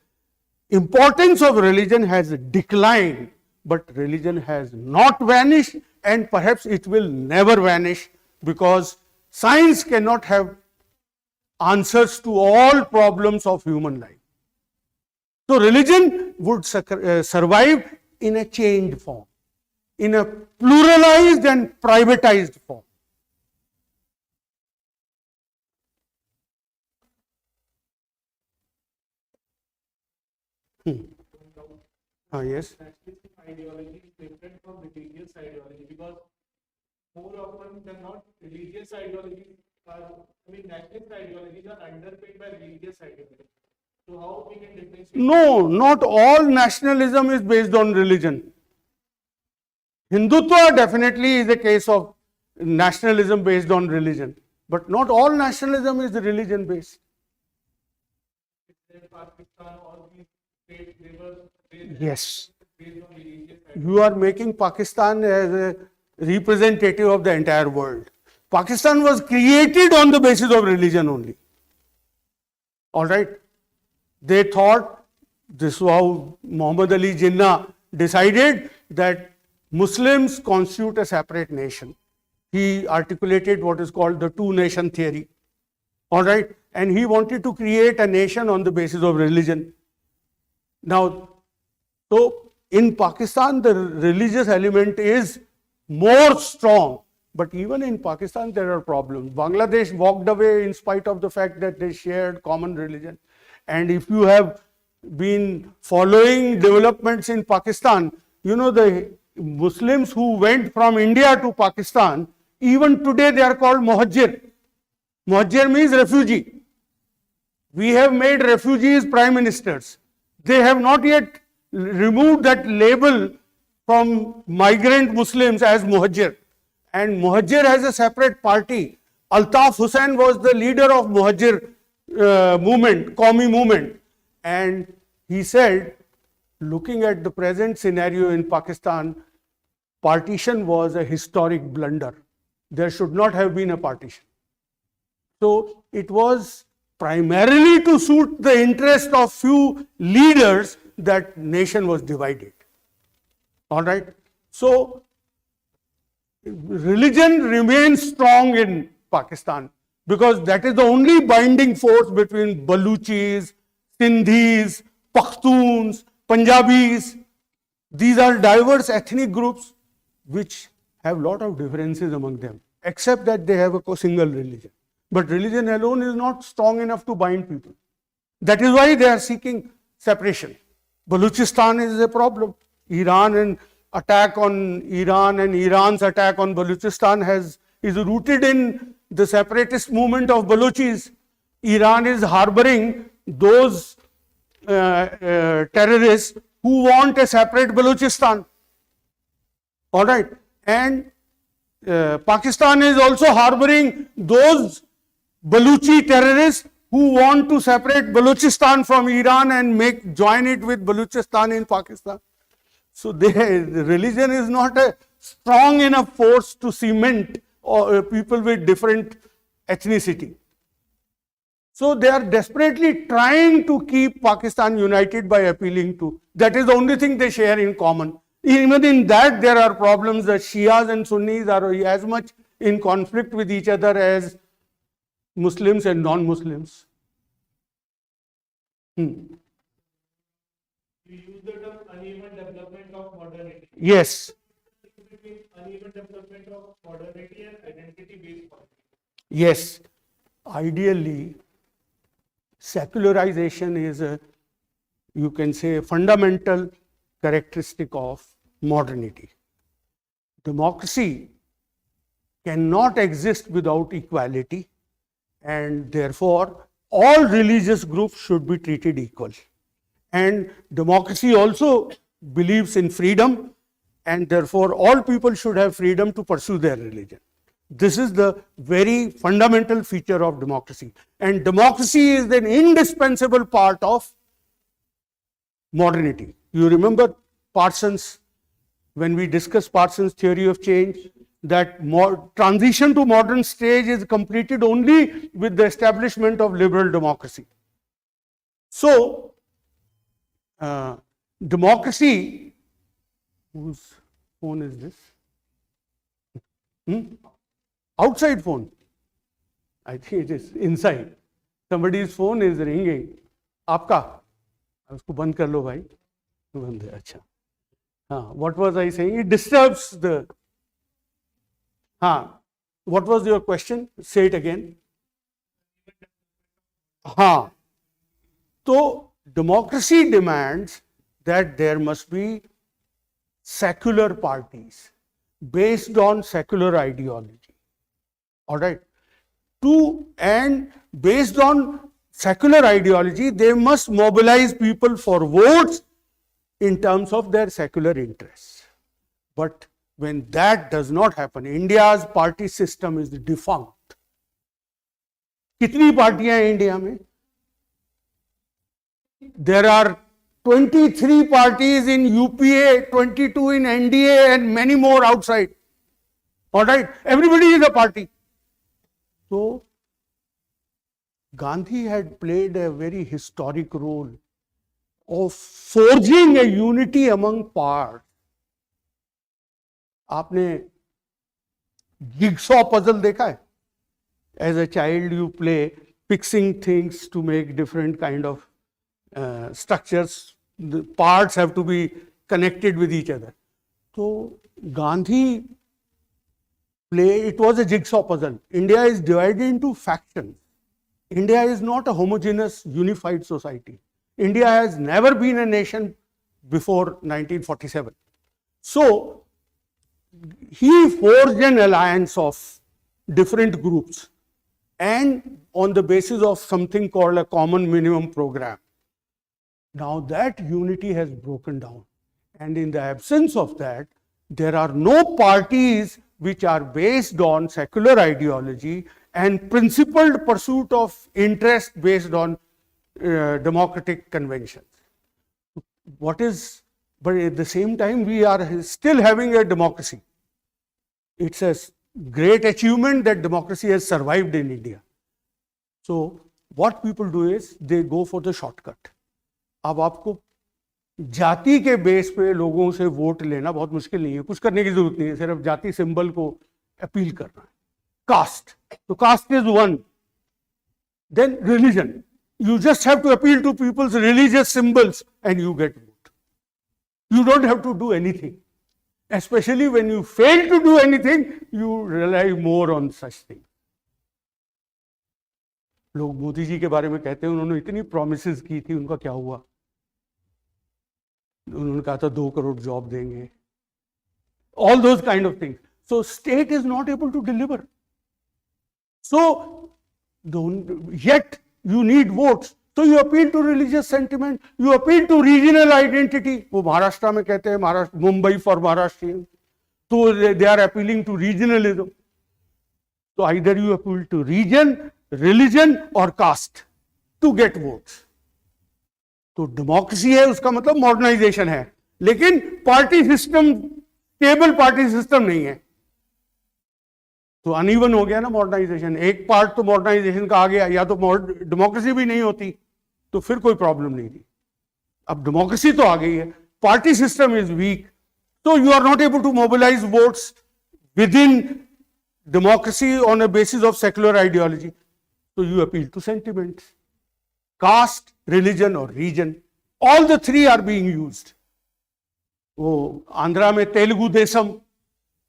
Importance of religion has declined, but religion has not vanished, and perhaps it will never vanish, because science cannot have answers to all problems of human life. So religion would survive in a changed form, in a pluralized and privatized form. Yes. Nationalistic ideology is different from religious ideology because more often than not, religious ideologies are, nationalist ideologies are underpinned by religious ideology. So how we can differentiate? No, not all nationalism is based on religion. Hindutva definitely is a case of nationalism based on religion, but not all nationalism is religion based. Pakistan, all these states, they were Yes. based on religious You are making Pakistan as a representative of the entire world. Pakistan was created on the basis of religion only. All right. They thought, this was how Muhammad Ali Jinnah decided that Muslims constitute a separate nation. He articulated what is called the two-nation theory. All right. And he wanted to create a nation on the basis of religion. Now, so in Pakistan, the religious element is more strong. But even in Pakistan, there are problems. Bangladesh walked away in spite of the fact that they shared common religion. And if you have been following developments in Pakistan, you know the Muslims who went from India to Pakistan, even today they are called muhajir. Muhajir means refugee. We have made refugees prime ministers. They have not yet removed that label from migrant Muslims as muhajir. And muhajir has a separate party. Altaf Hussain was the leader of muhajir movement, Qawmi movement. And he said, looking at the present scenario in Pakistan, partition was a historic blunder. There should not have been a partition. So it was primarily to suit the interest of few leaders that nation was divided. All right. So religion remains strong in Pakistan because that is the only binding force between Baluchis, Sindhis, Pashtuns, Punjabis. These are diverse ethnic groups which have a lot of differences among them, except that they have a single religion. But religion alone is not strong enough to bind people. That is why they are seeking separation. Baluchistan is a problem. Iran and attack on Iran and Iran's attack on Baluchistan is rooted in the separatist movement of Baluchis. Iran is harboring those terrorists who want a separate Baluchistan. All right. And Pakistan is also harboring those Baluchi terrorists who want to separate Balochistan from Iran and join it with Balochistan in Pakistan. So religion is not a strong enough force to cement people with different ethnicity. So they are desperately trying to keep Pakistan united by appealing to. That is the only thing they share in common. Even in that there are problems. The Shias and Sunnis are as much in conflict with each other as Muslims and non-Muslims. You use the term uneven development of modernity. Yes. Between uneven development of modernity and identity-based politics. Yes. Ideally, secularization is you can say, a fundamental characteristic of modernity. Democracy cannot exist without equality, and therefore all religious groups should be treated equal. And democracy also believes in freedom, and therefore all people should have freedom to pursue their religion. This is the very fundamental feature of democracy. And democracy is an indispensable part of modernity. You remember Parsons, when we discussed Parsons' theory of change, that transition to modern stage is completed only with the establishment of liberal democracy. So, democracy, whose phone is this? Outside phone. I think it is inside. Somebody's phone is ringing. Aapka? उसको बंद कर लो भाई, बंद है, अच्छा हाँ, what was I saying, it disturbs the, हाँ, what was your question, say it again. हाँ, तो democracy demands that there must be secular parties based on secular ideology, all right, and based on secular ideology they must mobilize people for votes in terms of their secular interests. But when that does not happen, India's party system is defunct. कितनी पार्टियां हैं India में? There are 23 parties in UPA, 22 in NDA, and many more outside. All right, everybody is a party. So, Gandhi had played a very historic role of forging a unity among parts. आपने jigsaw puzzle देखा है? As a child, you play fixing things to make different kind of structures. The parts have to be connected with each other. So Gandhi it was a jigsaw puzzle. India is divided into factions. India is not a homogeneous, unified society. India has never been a nation before 1947. So he forged an alliance of different groups, and on the basis of something called a common minimum program. Now that unity has broken down, and in the absence of that, there are no parties which are based on secular ideology and principled pursuit of interest based on democratic conventions. But at the same time, we are still having a democracy. It's a great achievement that democracy has survived in India. So what people do is they go for the shortcut. अब आपको जाति के base पे लोगों से vote लेना बहुत मुश्किल नहीं है, कुछ करने की जरूरत नहीं है, सिर्फ जाति सिंबल को अपील करना है. कास्ट, तो caste is one. Then religion, you just have to appeal to people's religious symbols and you get vote. You don't have to do anything. Especially when you fail to do anything, you rely more on such things. लोग मोदी जी के बारे में कहते हैं उन्होंने इतनी promises की थी, उनका क्या हुआ? उन्होंने कहा था 2 करोड़ जॉब देंगे. All those kind of things. So state is not able to deliver. So yet you need votes. So you appeal to religious sentiment, you appeal to regional identity. वो महाराष्ट्र में कहते हैं Maharashtra, Mumbai for Maharashtrian. So they are appealing to regionalism. So either you appeal to region, religion or caste to get votes. तो democracy है उसका मतलब modernisation है, लेकिन party system stable party system नहीं है. तो अनइवन हो गया ना मॉडर्नाइजेशन. एक पार्ट तो मॉडर्नाइजेशन का आ गया, या तो डेमोक्रेसी भी नहीं होती तो फिर कोई प्रॉब्लम नहीं थी. अब डेमोक्रेसी तो आ गई है, पार्टी सिस्टम इज वीक, तो you are not able to mobilize votes within democracy on a basis of secular ideology. तो you appeal to sentiments. Caste, religion or region, all the three are being used. वो आंध्रा में Telugu Desam,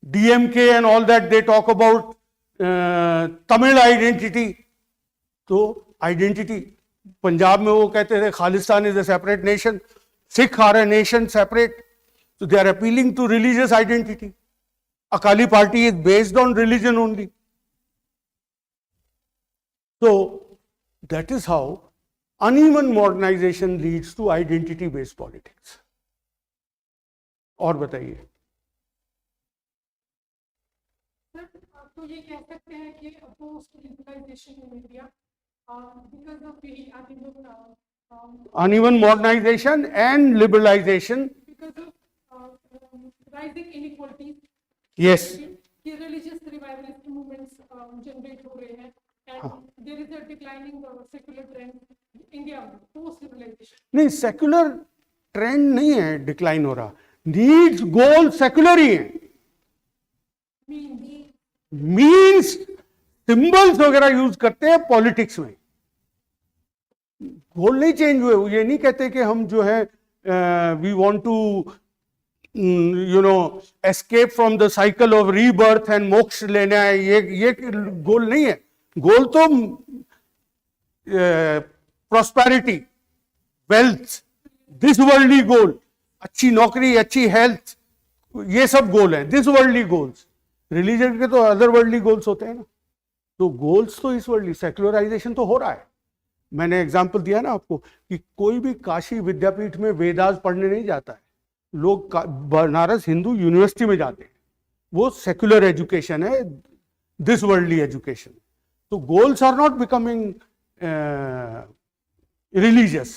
DMK and all that, they talk about Tamil identity. तो identity, Punjab में वो कहते थे Khalistan is a separate nation, Sikh are a nation separate. So they are appealing to religious identity. Akali party is based on religion only. So that is how uneven modernization leads to identity based politics. और बताइए. Sir, तो ये कह सकते हैं कि post liberalization in India because of the uneven modernization and liberalization, because of rising inequalities. Yes. कि religious revivalist movements generate हो रहे हैं, and there is a declining secular trend in India post liberalization. नहीं, secular trend नहीं है decline हो रहा, needs गोल secular ही है. मीन्स सिंबल्स वगैरह यूज करते हैं पॉलिटिक्स में. गोल नहीं चेंज हुए। ये नहीं कहते कि हम जो है we want to escape from the cycle of rebirth and moksha लेना है, ये गोल नहीं है। गोल तो prosperity, wealth, this worldly goal, अच्छी नौकरी, अच्छी हेल्थ, ये सब गोल हैं, दिस वर्ल्डली गोल्स। रिलीजन के तो अदर वर्ल्डली गोल्स होते हैं ना। तो गोल्स तो इस वर्ल्डली, सेक्युलराइजेशन तो हो रहा है। मैंने एग्जांपल दिया ना आपको कि कोई भी काशी विद्यापीठ में वेदास पढ़ने नहीं जाता है, लोग बनारस हिंदू यूनिवर्सिटी में जाते हैं, वो सेक्युलर एजुकेशन है, दिस वर्ल्डली एजुकेशन। तो goals are not becoming religious,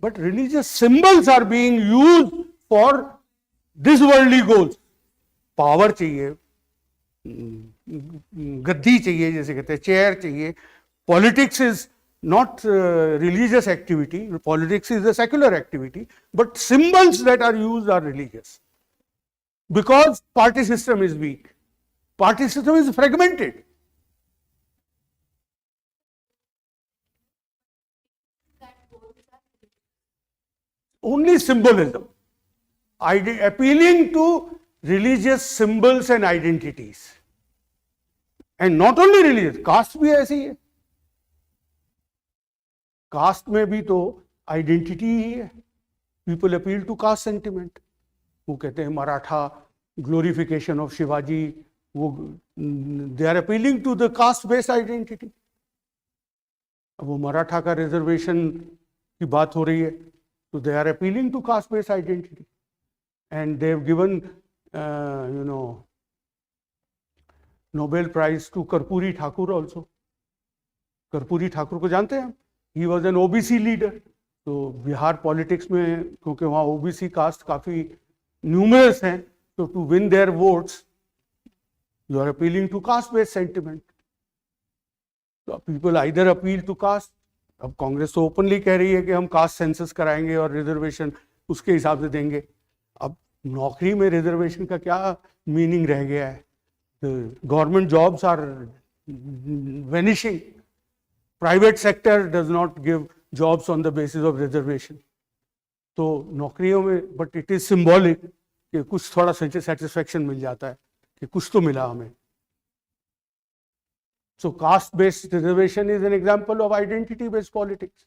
but religious symbols are being used for this worldly goals. Power चाहिए, गद्दी चाहिए, जैसे कहते हैं चेयर चाहिए। Politics is not religious activity, politics is a secular activity, but symbols that are used are religious because party system is weak, party system is fragmented. Only symbolism, appealing to religious symbols and identities, and not only religious, caste भी ऐसी है। Cast में भी तो identity ही है। People appeal to caste sentiment. वो कहते हैं मराठा ग्लोरिफिकेशन ऑफ शिवाजी, वो they are appealing to the caste based identity. अब वो मराठा का रिजर्वेशन की बात हो रही है, तो they are appealing to caste based identity and they have given nobel prize to Karpoori Thakur also. Karpoori Thakur को जानते हैं हम? He was an OBC leader. तो बिहार पॉलिटिक्स में, क्योंकि वहाँ ओबीसी कास्ट काफ़ी न्यूमरस हैं, तो to win their votes you are appealing to caste based sentiment. तो people either appeal to caste. अब कांग्रेस तो ओपनली कह रही है कि हम कास्ट सेंसस कराएंगे और रिजर्वेशन उसके हिसाब से देंगे। अब नौकरी में रिजर्वेशन का क्या मीनिंग रह गया है? Government jobs are vanishing, private sector does not give jobs on the basis of reservation. तो नौकरियों में, बट इट इज सिंबॉलिक कि कुछ थोड़ा सेटिस्फैक्शन मिल जाता है कि कुछ तो मिला हमें। So caste-based reservation is an example of identity-based politics.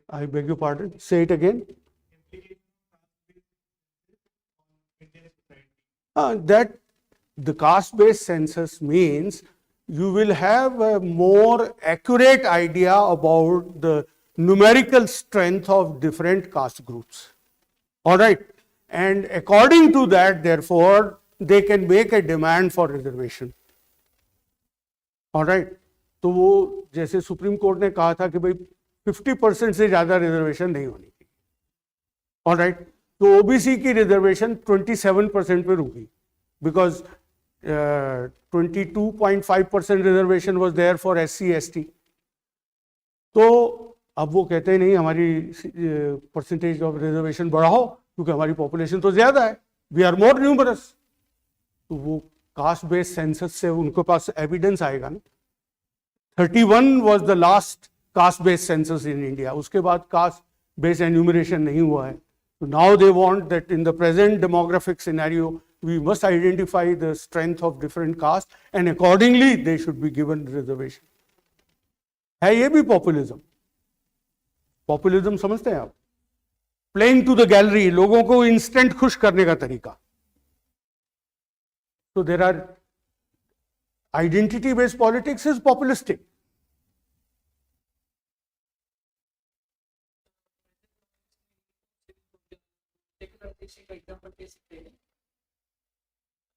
I beg your pardon. Say it again. That the caste-based census means you will have a more accurate idea about the numerical strength of different caste groups. All right. And according to that, therefore, they can make a demand for reservation. All right. तो वो जैसे supreme court ने कहा था कि भाई 50% से ज्यादा रिजर्वेशन नहीं होनी चाहिए। All right. तो ओबीसी की रिजर्वेशन 27% पे रुकी, because 22.5% reservation was there for SC ST। तो अब वो कहते हैं नहीं, हमारी परसेंटेज ऑफ रिजर्वेशन बढ़ाओ क्योंकि हमारी पॉपुलेशन तो ज्यादा है, वी आर मोर न्यूमरस। तो वो कास्ट बेस्ड सेंसस से उनके पास एविडेंस आएगा ना। 31 was the last caste based census in India, उसके बाद कास्ट बेस्ड एन्यूमरेशन नहीं हुआ है। तो now they want that in the present demographic scenario we must identify the strength of different caste and accordingly they should be given reservation. है ये भी populism. Populism समझते हैं आप? प्लेइंग टू द गैलरी, लोगों को इंस्टेंट खुश करने का तरीका। तो there are identity based politics is populistic.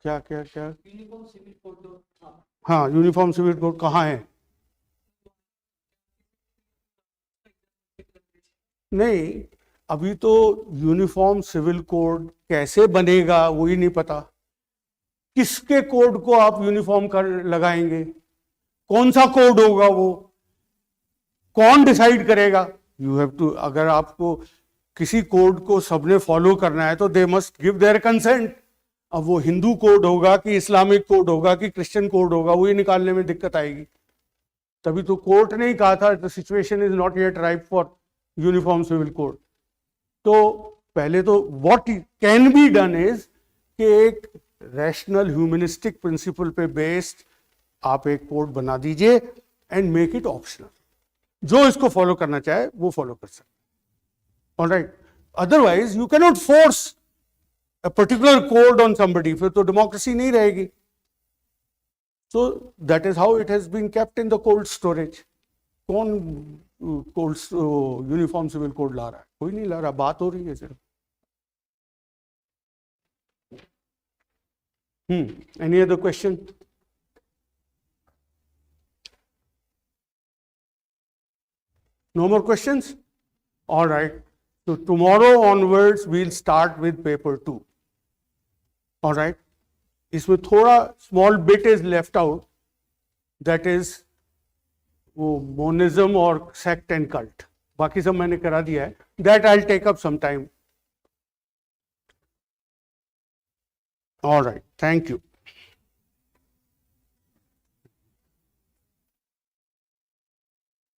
क्या क्या क्या? Uniform civil code. हाँ, यूनिफॉर्म सिविल कोड कहाँ है? नहीं, अभी तो यूनिफॉर्म सिविल कोड कैसे बनेगा वही नहीं पता। किसके कोड को आप यूनिफॉर्म कर लगाएंगे? कौन सा कोड होगा? वो कौन डिसाइड करेगा? यू हैव टू, अगर आपको किसी कोड को सबने फॉलो करना है तो they must give their consent. अब वो हिंदू कोड होगा कि इस्लामिक कोड होगा कि क्रिश्चियन कोड होगा, वो ये निकालने में दिक्कत आएगी। तभी तो कोर्ट ने ही कहा था the situation is not yet ripe for uniform civil code. तो पहले तो what can be done is कि एक रैशनल ह्यूमनिस्टिक प्रिंसिपल पे बेस्ड आप एक कोड बना दीजिए एंड मेक इट ऑप्शनल। जो इसको फॉलो करना चाहे वो फॉलो कर सकते। Alright, otherwise you can not force a particular code on somebody, फिर तो डेमोक्रेसी नहीं रहेगी। So that is how it has been kept in the cold storage. कौन कोल्ड यूनिफॉर्म सिविल कोड ला रहा है? कोई नहीं ला रहा, बात हो रही है सिर्फ। Any other question? No more questions? All right. So tomorrow onwards we'll start with paper 2. All right. इसमें थोड़ा small bit is left out, that is वो मोनिज्म और सेक्ट एंड कल्ट। बाकी सब मैंने करा दिया है, that I will take up some time. Alright, thank you.